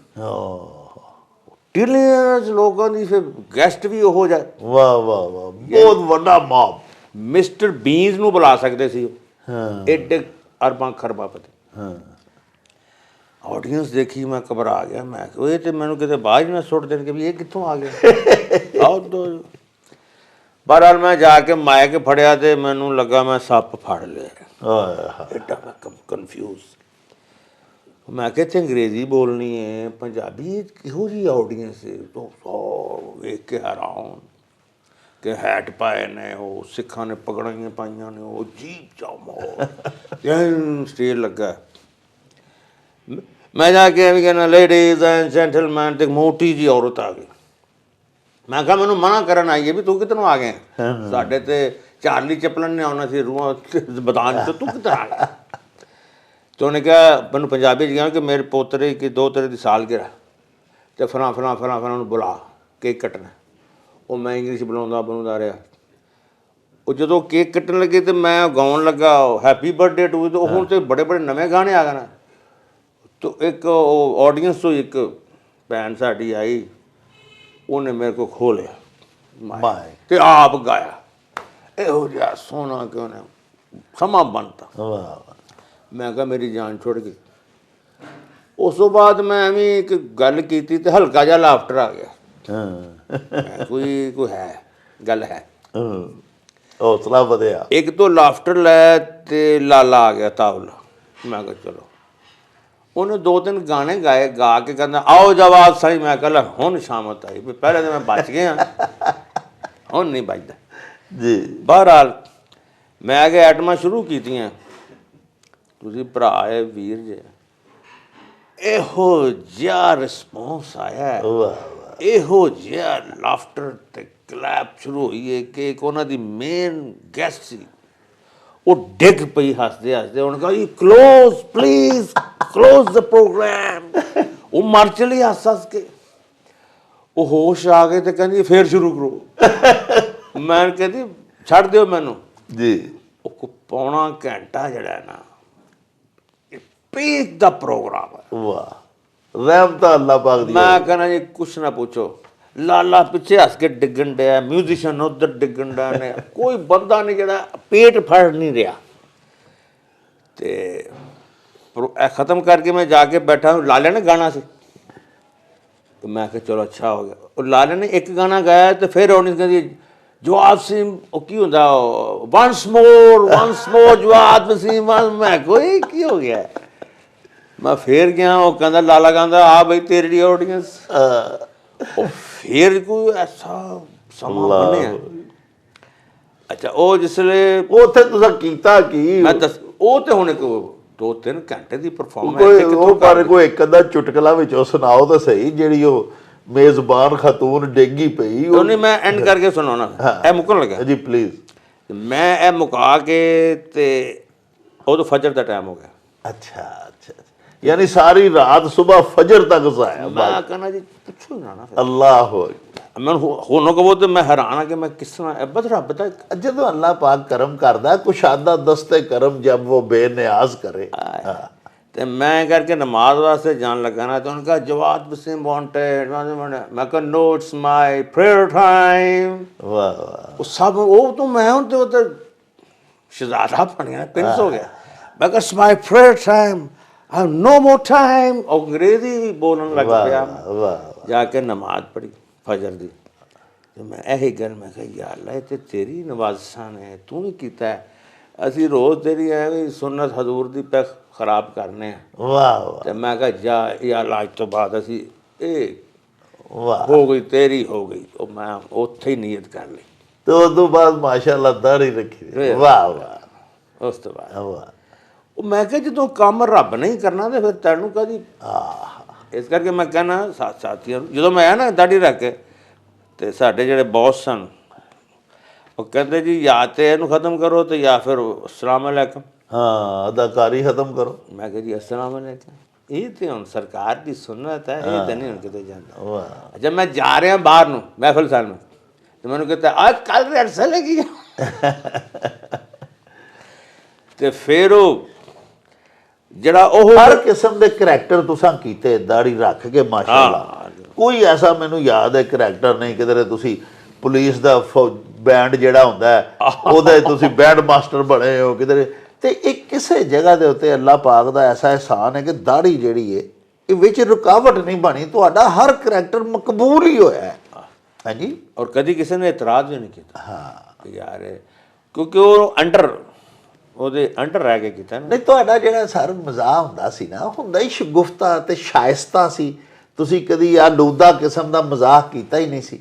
ਟਿਲੀਅਨਸ ਲੋਕਾਂ ਦੀ, ਫਿਰ ਗੈਸਟ ਵੀ ਉਹ ਜਾਏ। ਵਾਹ ਵਾਹ ਵਾਹ, ਬਹੁਤ ਵੱਡਾ ਮੌਬ। ਮਿਸਟਰ ਬੀਨਸ ਨੂੰ ਬੁਲਾ ਸਕਦੇ ਸੀ ਉਹ, ਏਡੇ ਅਰਬਾਂ ਖਰਬਾਪਤੀ। ਆਡੀਅנס ਦੇਖੀ ਮੈਂ ਘਬਰਾ ਗਿਆ, ਮੈਂ ਕਿਹਾ ਇਹ ਤੇ ਮੈਨੂੰ ਕਿਤੇ ਬਾਅਦ ਨਾ ਸੁੱਟ ਦੇਣਗੇ ਵੀ ਇਹ ਕਿੱਥੋਂ ਆ ਗਿਆ। ਆਓ ਦੋ ਬਹਰਹਾਲ ਮੈਂ ਜਾ ਕੇ ਮਾਈਕ ਫੜਿਆ ਤੇ ਮੈਨੂੰ ਲੱਗਾ ਮੈਂ ਸੱਪ ਫੜ ਲਿਆ। ਐਡਾ ਮੈਂ ਕਨਫਿਊਜ਼। ਮੈਂ ਕਿਹਾ ਇੱਥੇ ਅੰਗਰੇਜ਼ੀ ਬੋਲਣੀ ਹੈ, ਪੰਜਾਬੀ, ਕਿਹੋ ਜਿਹੀ ਆਡੀਅנਸ ਹੈ। ਤੋਂ ਵੇਖ ਕੇ ਹੈਰਾਨ ਕਿ ਹੈਟ ਪਾਏ ਨੇ, ਉਹ ਸਿੱਖਾਂ ਨੇ ਪਗੜਾਈਆਂ ਪਾਈਆਂ ਨੇ, ਉਹ ਜੀਪ ਚਾਮੋ ਸਟੇਜ ਲੱਗਾ। ਮੈਂ ਜਾ ਕੇ ਐਵੇਂ ਕਹਿੰਦਾ ਲੇਡੀਜ਼ ਐਂਡ ਜੈਂਟਲਮੈਨ, ਤੇ ਮੋਟੀ ਜੀ ਔਰਤ ਆ ਗਈ। ਮੈਂ ਕਿਹਾ ਮੈਨੂੰ ਮਨਾ ਕਰਨ ਆਈ ਹੈ ਵੀ ਤੂੰ ਕਿੱਧਰੋਂ ਆ ਗਿਆ, ਸਾਡੇ ਤੇ ਚਾਰਲੀ ਚਪਲਨ ਨੇ ਆਉਣਾ ਸੀ ਰੂਹਾਂ ਬਦਾਨ, ਤੂੰ ਕਿੱਧਰ ਆ ਗਿਆ। ਤੇ ਉਹਨੇ ਕਿਹਾ ਮੈਨੂੰ ਪੰਜਾਬੀ 'ਚ ਕਿਹਾ ਕਿ ਮੇਰੇ ਪੋਤਰੇ ਕੀ ਦੋਤਰੇ ਦੀ ਸਾਲਗਿਰਾ ਅਤੇ ਫਲਾਂ ਨੂੰ ਬੁਲਾ, ਕੇਕ ਕੱਟਣਾ। ਉਹ ਮੈਂ ਇੰਗਲਿਸ਼ ਬਣਾਉਂਦਾ ਰਿਹਾ। ਉਹ ਜਦੋਂ ਕੇਕ ਕੱਟਣ ਲੱਗੇ ਤੇ ਮੈਂ ਗਾਉਣ ਲੱਗਾ ਹੈਪੀ ਬਰਥਡੇ ਟੂ, ਤੇ ਹੁਣ ਤੇ ਬੜੇ ਨਵੇਂ ਗਾਣੇ ਆ ਗਏ ਨਾ। ਤੇ ਇੱਕ ਉਹ ਆਡੀਅנס ਤੋਂ ਇੱਕ ਭੈਣ ਸਾਡੀ ਆਈ, ਉਹਨੇ ਮੇਰੇ ਕੋਲ ਖੋਲਿਆ ਤੇ ਆਪ ਗਾਇਆ। ਇਹੋ ਜਿਹਾ ਸੋਹਣਾ ਕਿ ਉਹਨੇ ਸਮਾਂ ਬਣਤਾ। ਮੈਂ ਕਿਹਾ ਮੇਰੀ ਜਾਨ ਛੁੱਟ ਗਈ। ਉਸ ਤੋਂ ਬਾਅਦ ਮੈਂ ਐਵੇਂ ਇੱਕ ਗੱਲ ਕੀਤੀ ਤੇ ਹਲਕਾ ਜਿਹਾ ਲਾਫਟਰ ਆ ਗਿਆ। ਕੋਈ ਹੈ ਗੱਲ ਹੈ, ਹੌਸਲਾ ਵਧਿਆ। ਇੱਕ ਤੋਂ ਲਾਫਟਰ ਲੈ ਤੇ ਲਾਲਾ ਆ ਗਿਆ ਤਾਵਲਾ। ਮੈਂ ਕਿਹਾ ਚਲੋ। ਉਹਨੇ 2-3 ਗਾਣੇ ਗਾਏ, ਗਾ ਕੇ ਕਹਿੰਦਾ ਆਓ ਜਵਾਬ ਸਹੀ। ਮੈਂ ਕਹਿੰਦਾ ਹੁਣ ਸ਼ਾਮਤ ਆਈ, ਪਹਿਲੇ ਤਾਂ ਮੈਂ ਬਚ ਗਿਆ, ਹੁਣ ਨਹੀਂ ਬਚਦਾ ਜੀ। ਬਹਰਹਾਲ ਮੈਂ ਅੱਗੇ ਐਟਮਾਂ ਸ਼ੁਰੂ ਕੀਤੀਆਂ। ਤੁਸੀਂ ਭਰਾ ਹੈ, ਵੀਰ ਜੇ, ਇਹੋ ਜਿਹਾ ਰਿਸਪੌਂਸ ਆਇਆ, ਇਹੋ ਜਿਹਾ ਲਾਫਟਰ ਤੇ ਕਲੈਪ ਸ਼ੁਰੂ ਹੋਈ ਹੈ ਕਿ ਇੱਕ ਉਹਨਾਂ ਦੀ ਮੇਨ ਗੈਸਟ ਸੀ, ਉਹ ਡਿੱਗ ਪਈ ਹੱਸਦੇ ਹੱਸਦੇ। ਉਹਨੇ ਕਿਹਾ ਜੀ close please, close the programme. ਉਹ ਮਰ ਚਲੀ ਹੱਸ ਕੇ। ਉਹ ਹੋਸ਼ ਆ ਗਏ ਤੇ ਕਹਿੰਦੀ ਫੇਰ ਸ਼ੁਰੂ ਕਰੋ। ਮੈਂ ਕਹਿੰਦੀ ਛੱਡ ਦਿਓ ਮੈਨੂੰ ਜੀ। ਉਹ ਪੌਣਾ ਘੰਟਾ ਜਿਹੜਾ ਨਾ ਪੀਕ ਦਾ ਪ੍ਰੋਗਰਾਮ ਹੈ। ਵਾਹ, ਰਹਿਮਤ ਅੱਲਾਹ ਪਾਕ ਦੀ। ਮੈਂ ਕਹਿੰਦਾ ਜੀ ਕੁਛ ਨਾ ਪੁੱਛੋ। ਲਾਲਾ ਪਿੱਛੇ ਹੱਸ ਕੇ ਡਿੱਗਣ ਡਿਆ, ਮਿਊਜ਼ੀਸ਼ੀਅਨ ਉੱਧਰ ਡਿੱਗਣ ਡਿਆ ਨੇ, ਕੋਈ ਬੰਦਾ ਨਹੀਂ ਜਿਹੜਾ ਪੇਟ ਫੜ ਨਹੀਂ ਰਿਹਾ। ਤੇ ਖ਼ਤਮ ਕਰਕੇ ਮੈਂ ਜਾ ਕੇ ਬੈਠਾ, ਲਾਲੇ ਨੇ ਗਾਣਾ ਸੀ। ਮੈਂ ਕਿਹਾ ਚਲੋ ਅੱਛਾ ਹੋ ਗਿਆ। ਉਹ ਲਾਲੇ ਨੇ ਇੱਕ ਗਾਣਾ ਗਾਇਆ ਤੇ ਫਿਰ ਉਹਨੇ ਕਹਿੰਦੀ ਜਵਾਬ ਸਿੰਘ, ਉਹ ਕੀ ਹੁੰਦਾ, ਵੰਸ ਮੋਰ ਜਵਾਬ ਵਸੀਮ। ਮੈਂ ਕੋਈ ਕੀ ਹੋ ਗਿਆ। ਮੈਂ ਫੇਰ ਗਿਆ, ਉਹ ਕਹਿੰਦਾ ਲਾਲਾ ਕਹਿੰਦਾ ਆ ਬਈ ਤੇਰੀ ਆਡੀਅנס। ਉਹ ਫੇਰ ਕੋਈ ਐਸਾ ਸਮਾਂ ਬਣਿਆ। ਅੱਛਾ, ਉਹ ਜਿਸਲੇ ਉੱਥੇ ਤੁਸੀਂ ਕੀਤਾ ਕੀ? ਮੈਂ ਦੱਸ, ਉਹ ਤੇ ਹੁਣ 2-3 ਘੰਟੇ ਦੀ ਪਰਫਾਰਮੈਂਸ। ਪਰ ਕੋਈ ਇੱਕ ਅੱਧਾ ਚੁਟਕਲਾ ਵਿੱਚੋਂ ਸੁਣਾਓ ਤਾਂ ਸਹੀ, ਜਿਹੜੀ ਉਹ ਮੇਜ਼ਬਾਨ ਖਾਤੂਨ ਡਿੱਗੀ ਪਈ। ਉਹਨੇ ਮੈਂ ਐਂਡ ਕਰਕੇ ਸੁਣਾਉਣਾ, ਇਹ ਮੁੱਕਣ ਲੱਗਾ ਜੀ ਪਲੀਜ਼। ਮੈਂ ਇਹ ਮੁਕਾ ਕੇ ਤੇ ਉਦੋਂ ਫਜਰ ਦਾ ਟਾਈਮ ਹੋ ਗਿਆ। ਅੱਛਾ, ਯਾਨੀ ਸਾਰੀ ਰਾਤ ਸੁਬਹ ਫਜਰ ਤੱਕ ਜ਼ਾਇਆ। ਮੈਂ ਕਹਿੰਦਾ ਜੀ ਪੁੱਛੋ ਨਾ ਫਿਰ। ਅੱਲਾਹ ਮੈਨੂੰ ਹੁਣ ਕਹੋ ਤੇ ਮੈਂ ਹੈਰਾਨ ਆ ਕਿ ਮੈਂ ਕਿਸ ਤਰ੍ਹਾਂ ਬਸ ਰੱਬ ਦਾ। ਜਦੋਂ ਅੱਲਾਹ ਪਾਕ ਕਰਮ ਕਰਦਾ, ਕੁਸ਼ਾਦਾ ਦਸਤੇ ਕਰਮ ਜਬ ਉਹ ਬੇਨਿਆਜ਼ ਕਰੇ। ਤੇ ਮੈਂ ਕਰਕੇ ਨਮਾਜ਼ ਵਾਸਤੇ ਜਾਣ ਲੱਗਾ ਨਾ, ਤੇ ਉਹਨਾਂ ਕਹਾ ਜਵਾਦ ਵਸੀਮ ਵਾਂਟਡ। ਮੈਂ ਕਿਹਾ ਨੋ ਇਟਸ ਮਾਈ ਪ੍ਰੇਅਰ ਟਾਈਮ। ਵਾਹ ਵਾਹ। ਉਹ ਸਭ ਉਹ ਤੋਂ ਮੈਂ ਹੁਣ ਤੇ ਉੱਧਰ ਸ਼ਹਜ਼ਾਦਾ ਬਣ ਗਿਆ, ਪ੍ਰਿੰਸ ਹੋ ਗਿਆ। ਮੈਂ ਕਿਹਾ it's my prayer time, I have no more time। ਉਹ ਅੰਗਰੇਜ਼ੀ ਬੋਲਣ ਲੱਗ ਪਿਆ। ਜਾ ਕੇ ਨਮਾਜ਼ ਪੜ੍ਹੀ ਫਜਰ ਦੀ। ਤੇ ਮੈਂ ਇਹੀ ਗੱਲ ਮੈਂ ਕਿਹਾ ਯਾਰ ਅੱਲਾ, ਇਹ ਤੇ ਤੇਰੀ ਨਵਾਜ਼ਾਂ ਨੇ, ਤੂੰ ਹੀ ਕੀਤਾ। ਅਸੀਂ ਰੋਜ਼ ਤੇਰੀ ਐਵੇਂ ਸੁਨਨਤ ਹਜ਼ੂਰ ਦੀ ਪੈ ਖਰਾਬ ਕਰਨੇ ਆ। ਵਾਹ ਵਾਹ। ਤੇ ਮੈਂ ਕਿਹਾ ਜਾ ਯਾਰ ਅੱਜ ਤੋਂ ਬਾਅਦ ਅਸੀਂ ਇਹ ਵਾਹ ਹੋ ਗਈ, ਤੇਰੀ ਹੋ ਗਈ। ਉਹ ਮੈਂ ਉੱਥੇ ਹੀ ਨੀਅਤ ਕਰ ਲਈ। ਤੇ ਉਸ ਤੋਂ ਬਾਅਦ ਮਾਸ਼ਾਅੱਲਾ ਦਾੜੀ ਰੱਖੀ। ਵਾਹ ਵਾਹ। ਉਸ ਤੋਂ ਬਾਅਦ ਵਾਹ। ਉਹ ਮੈਂ ਕਿਹਾ ਜਦੋਂ ਕੰਮ ਰੱਬ ਨਹੀਂ ਕਰਨਾ ਤੇ ਫਿਰ ਤੈਨੂੰ ਕਾਹਦੀ। ਇਸ ਕਰਕੇ ਮੈਂ ਕਹਿਣਾ ਸਾਥੀਆਂ ਨੂੰ, ਜਦੋਂ ਮੈਂ ਆਇਆ ਨਾ ਦਾੜੀ ਰੱਖ ਕੇ, ਤੇ ਸਾਡੇ ਜਿਹੜੇ ਬੌਸ ਸਨ ਉਹ ਕਹਿੰਦੇ ਜੀ ਜਾਂ ਤੇ ਇਹਨੂੰ ਖਤਮ ਕਰੋ ਤੇ ਜਾਂ ਫਿਰ ਅਸਲਾਮ ਅਲੈਕਮ। ਹਾਂ, ਅਦਾਕਾਰੀ ਖਤਮ ਕਰੋ। ਮੈਂ ਕਿਹਾ ਜੀ ਅਸਲਾਮ ਅਲੈਕਮ, ਇਹ ਤੇ ਹੁਣ ਸਰਕਾਰ ਦੀ ਸੁਨਨਤ ਹੈ, ਇਹ ਤਾਂ ਨਹੀਂ ਹੁਣ ਕਿਤੇ ਜਾਂਦਾ। ਜਦ ਮੈਂ ਜਾ ਰਿਹਾ ਬਾਹਰ ਨੂੰ ਮਹਿਫਲ ਸਾਨੂੰ, ਤੇ ਮੈਨੂੰ ਕਹਿੰਦਾ ਅੱਜ ਕੱਲ੍ਹ ਰਿਹਰਸਲ ਹੈਗੀ। ਤੇ ਫਿਰ ਉਹ ਜਿਹੜਾ ਉਹ ਹਰ ਕਿਸਮ ਦੇ ਕਰੈਕਟਰ ਤੁਸੀਂ ਕੀਤੇ ਦਾੜੀ ਰੱਖ ਕੇ ਮਾਸ਼ਾਅੱਲਾ। ਕੋਈ ਐਸਾ ਮੈਨੂੰ ਯਾਦ ਹੈ ਕਰੈਕਟਰ ਨਹੀਂ ਕਿਧਰੇ ਤੁਸੀਂ ਪੁਲਿਸ ਦਾ ਬੈਂਡ ਜਿਹੜਾ ਹੁੰਦਾ ਉਹਦਾ ਤੁਸੀਂ ਬੈਂਡ ਮਾਸਟਰ ਬਣੇ ਹੋ ਕਿਧਰੇ। ਤੇ ਇਹ ਕਿਸੇ ਜਗ੍ਹਾ ਦੇ ਉੱਤੇ ਅੱਲਾਹ ਪਾਕ ਦਾ ਐਸਾ ਇਹਸਾਨ ਹੈ ਕਿ ਦਾੜੀ ਜਿਹੜੀ ਹੈ ਇਹ ਵਿੱਚ ਰੁਕਾਵਟ ਨਹੀਂ ਬਣੀ, ਤੁਹਾਡਾ ਹਰ ਕਰੈਕਟਰ ਮਕਬੂਲ ਹੀ ਹੋਇਆ ਹੈ। ਹਾਂਜੀ, ਔਰ ਕਦੀ ਕਿਸੇ ਨੇ ਇਤਰਾਜ਼ ਵੀ ਨਹੀਂ ਕੀਤਾ ਹਾਂ ਯਾਰ ਕਿਉਂਕਿ ਉਹ ਉਹਦੇ ਅੰਡਰ ਰਹਿ ਕੇ ਕੀਤਾ ਨਾ। ਨਹੀਂ, ਤੁਹਾਡਾ ਜਿਹੜਾ ਸਰ ਮਜ਼ਾਕ ਹੁੰਦਾ ਸੀ ਨਾ, ਹੁੰਦਾ ਹੀ ਸ਼ਗੁਫਤਾ ਤੇ ਸ਼ਾਇਸਤਾ ਸੀ। ਤੁਸੀਂ ਕਦੀ ਆਲੂਦਾ ਕਿਸਮ ਦਾ ਮਜ਼ਾਕ ਕੀਤਾ ਹੀ ਨਹੀਂ ਸੀ,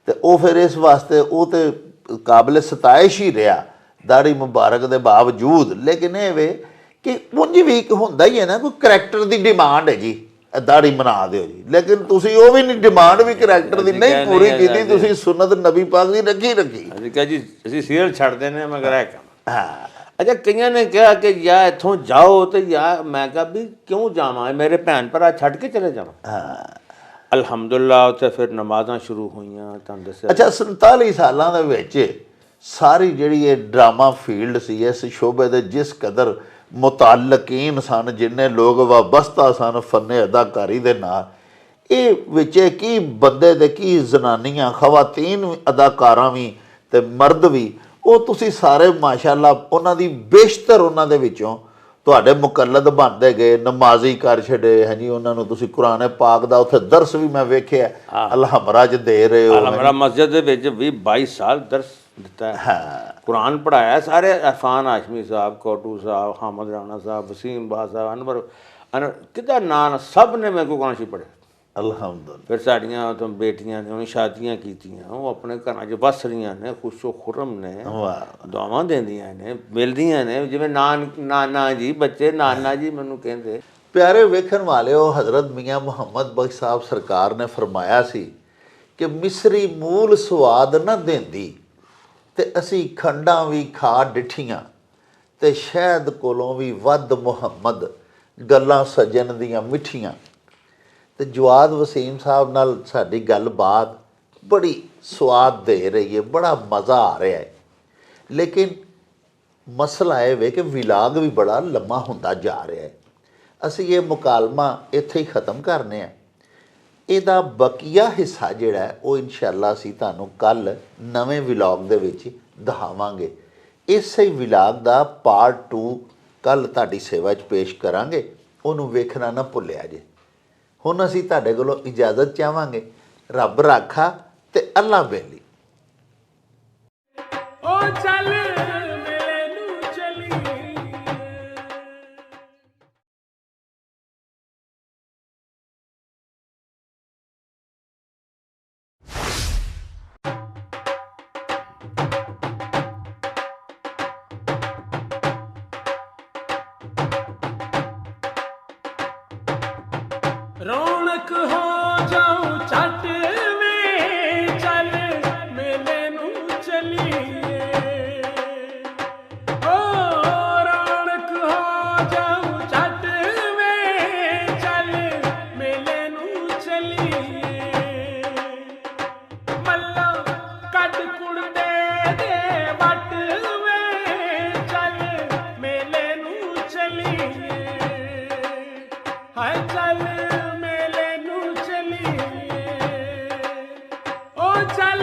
ਤੇ ਉਹ ਫਿਰ ਇਸ ਵਾਸਤੇ ਉਹ ਤੇ ਕਾਬਿਲ ਸਤਾਇਸ਼ ਹੀ ਰਿਹਾ ਦਾੜੀ ਮੁਬਾਰਕ ਦੇ ਬਾਵਜੂਦ। ਲੇਕਿਨ ਇਹ ਵੇ ਕਿ ਉਂਝ ਵੀ ਇੱਕ ਹੁੰਦਾ ਹੀ ਹੈ ਨਾ, ਕੋਈ ਕਰੈਕਟਰ ਦੀ ਡਿਮਾਂਡ ਹੈ ਜੀ, ਦਾੜੀ ਬਣਾ ਦਿਓ ਜੀ, ਲੇਕਿਨ ਤੁਸੀਂ ਉਹ ਵੀ ਨਹੀਂ, ਡਿਮਾਂਡ ਵੀ ਕਰੈਕਟਰ ਦੀ ਨਹੀਂ ਪੂਰੀ ਕੀਤੀ, ਤੁਸੀਂ ਸੁਨਨਤ ਨਬੀ ਪਾਕ ਦੀ ਰੱਖੀ ਅਸੀਂ ਕਿਹਾ ਜੀ ਅਸੀਂ ਸੀਰੀਅਲ ਛੱਡਦੇ ਨੇ ਮਗਰ ਇਹ ਕੰਮ। ਹਾਂ, ਅੱਛਾ, ਕਈਆਂ ਨੇ ਕਿਹਾ ਕਿ ਯਾ ਇੱਥੋਂ ਜਾਓ, ਤੇ ਯਾ ਮੈਂ ਕਿਹਾ ਵੀ ਕਿਉਂ ਜਾਵਾਂ, ਮੇਰੇ ਭੈਣ ਭਰਾ ਛੱਡ ਕੇ ਚਲੇ ਜਾਵਾਂ। ਹਾਂ, ਅਲਹਮਦੁਲਿਲਾ ਉੱਥੇ ਫਿਰ ਨਮਾਜ਼ਾਂ ਸ਼ੁਰੂ ਹੋਈਆਂ, ਤੁਹਾਨੂੰ ਦੱਸਿਆ। ਅੱਛਾ, 47 ਸਾਲਾਂ ਦੇ ਵਿੱਚ ਸਾਰੀ ਜਿਹੜੀ ਇਹ ਡਰਾਮਾ ਫੀਲਡ ਸੀ, ਇਸ ਸ਼ੋਬੇ ਦੇ ਜਿਸ ਕਦਰ ਮੁਤਅਲਕੀਨ ਸਨ, ਜਿੰਨੇ ਲੋਕ ਵਾਬਸਤਾ ਸਨ ਫਨ ਅਦਾਕਾਰੀ ਦੇ ਨਾਲ, ਇਹ ਵਿੱਚ ਕੀ ਬੰਦੇ ਦੇ ਕੀ ਜ਼ਨਾਨੀਆਂ, ਖਵਾਤੀਨ ਅਦਾਕਾਰਾਂ ਵੀ ਤੇ ਮਰਦ ਵੀ, ਉਹ ਤੁਸੀਂ ਸਾਰੇ ਮਾਸ਼ਾਅੱਲਾ ਉਹਨਾਂ ਦੀ ਬੇਸ਼ਤਰ ਉਹਨਾਂ ਦੇ ਵਿੱਚੋਂ ਤੁਹਾਡੇ ਮੁਕੱਲਦ ਬਣਦੇ ਗਏ, ਨਮਾਜ਼ੀ ਕਰ ਛੱਡੇ। ਹਾਂਜੀ, ਉਹਨਾਂ ਨੂੰ ਤੁਸੀਂ ਕੁਰਾਨ ਪਾਕ ਦਾ ਉੱਥੇ ਦਰਸ ਵੀ ਮੈਂ ਵੇਖਿਆ ਅਲਹਮਰਾ 'ਚ ਦੇ ਰਹੇ ਹੋ। ਅਲਹਮਰਾ ਮਸਜਿਦ ਦੇ ਵਿੱਚ ਵੀ 22 ਸਾਲ ਦਰਸ ਦਿੱਤਾ ਹੈ, ਕੁਰਾਨ ਪੜ੍ਹਾਇਆ ਸਾਰੇ। ਇਰਫਾਨ ਹਾਸ਼ਮੀ ਸਾਹਿਬ, ਕੋਟੂ ਸਾਹਿਬ, ਹਾਮਦ ਰਾਣਾ ਸਾਹਿਬ, ਵਸੀਮ ਬਾਦ ਸਾਹਿਬ, ਅਨਵਰ ਕਿਹਦਾ ਨਾਂ, ਸਭ ਨੇ ਮੇਰੇ ਕੋਲ ਕੁਰਾਨ ਸ਼ਰੀਫ ਪੜ੍ਹਿਆ ਅਲਹਮਦੁਲਿਲਾ। ਫਿਰ ਸਾਡੀਆਂ ਉਦੋਂ ਬੇਟੀਆਂ ਨੇ ਉਹਨੇ ਸ਼ਾਦੀਆਂ ਕੀਤੀਆਂ, ਉਹ ਆਪਣੇ ਘਰਾਂ 'ਚ ਵੱਸ ਰਹੀਆਂ ਨੇ, ਖੁਸ਼ੋ ਖੁਰਮ ਨੇ, ਦੁਆਵਾਂ ਦਿੰਦੀਆਂ ਨੇ, ਮਿਲਦੀਆਂ ਨੇ। ਜਿਵੇਂ ਨਾਨਾ ਜੀ, ਬੱਚੇ ਨਾਨਾ ਜੀ ਮੈਨੂੰ ਕਹਿੰਦੇ। ਪਿਆਰੇ ਵੇਖਣ ਵਾਲਿਓ, ਹਜ਼ਰਤ ਮੀਆਂ ਮੁਹੰਮਦ ਬਖਸ਼ ਸਾਹਿਬ ਸਰਕਾਰ ਨੇ ਫਰਮਾਇਆ ਸੀ ਕਿ ਮਿਸਰੀ ਮੂਲ ਸਵਾਦ ਨਾ ਦਿੰਦੀ, ਤੇ ਅਸੀਂ ਖੰਡਾਂ ਵੀ ਖਾ ਡਿੱਠੀਆਂ, ਤੇ ਸ਼ਹਿਦ ਕੋਲੋਂ ਵੀ ਵੱਧ ਮੁਹੰਮਦ, ਗੱਲਾਂ ਸੱਜਣ ਦੀਆਂ ਮਿੱਠੀਆਂ। ਤੇ ਜਵਾਦ ਵਸੀਮ ਸਾਹਿਬ ਨਾਲ ਸਾਡੀ ਗੱਲਬਾਤ ਬੜੀ ਸਵਾਦ ਦੇ ਰਹੀ ਹੈ, ਬੜਾ ਮਜ਼ਾ ਆ ਰਿਹਾ ਹੈ। ਲੇਕਿਨ ਮਸਲਾ ਇਹ ਵੇ ਕਿ ਵਿਲਾਗ ਵੀ ਬੜਾ ਲੰਮਾ ਹੁੰਦਾ ਜਾ ਰਿਹਾ ਹੈ। ਅਸੀਂ ਇਹ ਮੁਕਾਲਮਾ ਇੱਥੇ ਹੀ ਖ਼ਤਮ ਕਰਨੇ ਆ। ਇਹਦਾ ਬਕੀਆ ਹਿੱਸਾ ਜਿਹੜਾ ਹੈ ਉਹ ਇਨਸ਼ਾਅੱਲਾ ਅਸੀਂ ਤੁਹਾਨੂੰ ਕੱਲ੍ਹ ਨਵੇਂ ਵਿਲਾਗ ਦੇ ਵਿੱਚ ਦਿਖਾਵਾਂਗੇ। ਇਸੇ ਵਿਲਾਗ ਦਾ ਪਾਰਟ 2 ਕੱਲ੍ਹ ਤੁਹਾਡੀ ਸੇਵਾ 'ਚ ਪੇਸ਼ ਕਰਾਂਗੇ, ਉਹਨੂੰ ਵੇਖਣਾ ਨਾ ਭੁੱਲਿਆ ਜੇ। ਹੁਣ ਅਸੀਂ ਤੁਹਾਡੇ ਕੋਲੋਂ ਇਜਾਜ਼ਤ ਚਾਹਾਂਗੇ। ਰੱਬ ਰਾਖਾ ਤੇ ਅੱਲਾ ਬੇਲੀ। ਰੌਣਕ ਹੋ ਜਾਉ ਛੱਟ ਵੇ, ਚੱਲ ਮੇਲੇ ਨੂੰ ਚਲੀਏ। ਓ ਰੌਣਕ ਹੋ ਜਾਉ ਛੱਟ ਵੇ, ਚੱਲ ਮੇਲੇ ਨੂੰ ਚਲੀਏ। ਮੱਲਾ ਕੱਢ ਕੁੜਦੇ ਦੇ ਵੱਟ ਵੇ, ਚੱਲ ਮੇਲੇ ਨੂੰ ਚਲੀਏ। ਹਾਏ ਚੱਲ ਮੇਲੇ ਨੂੰ ਚਲੀਏ, ਓ ਚੱਲ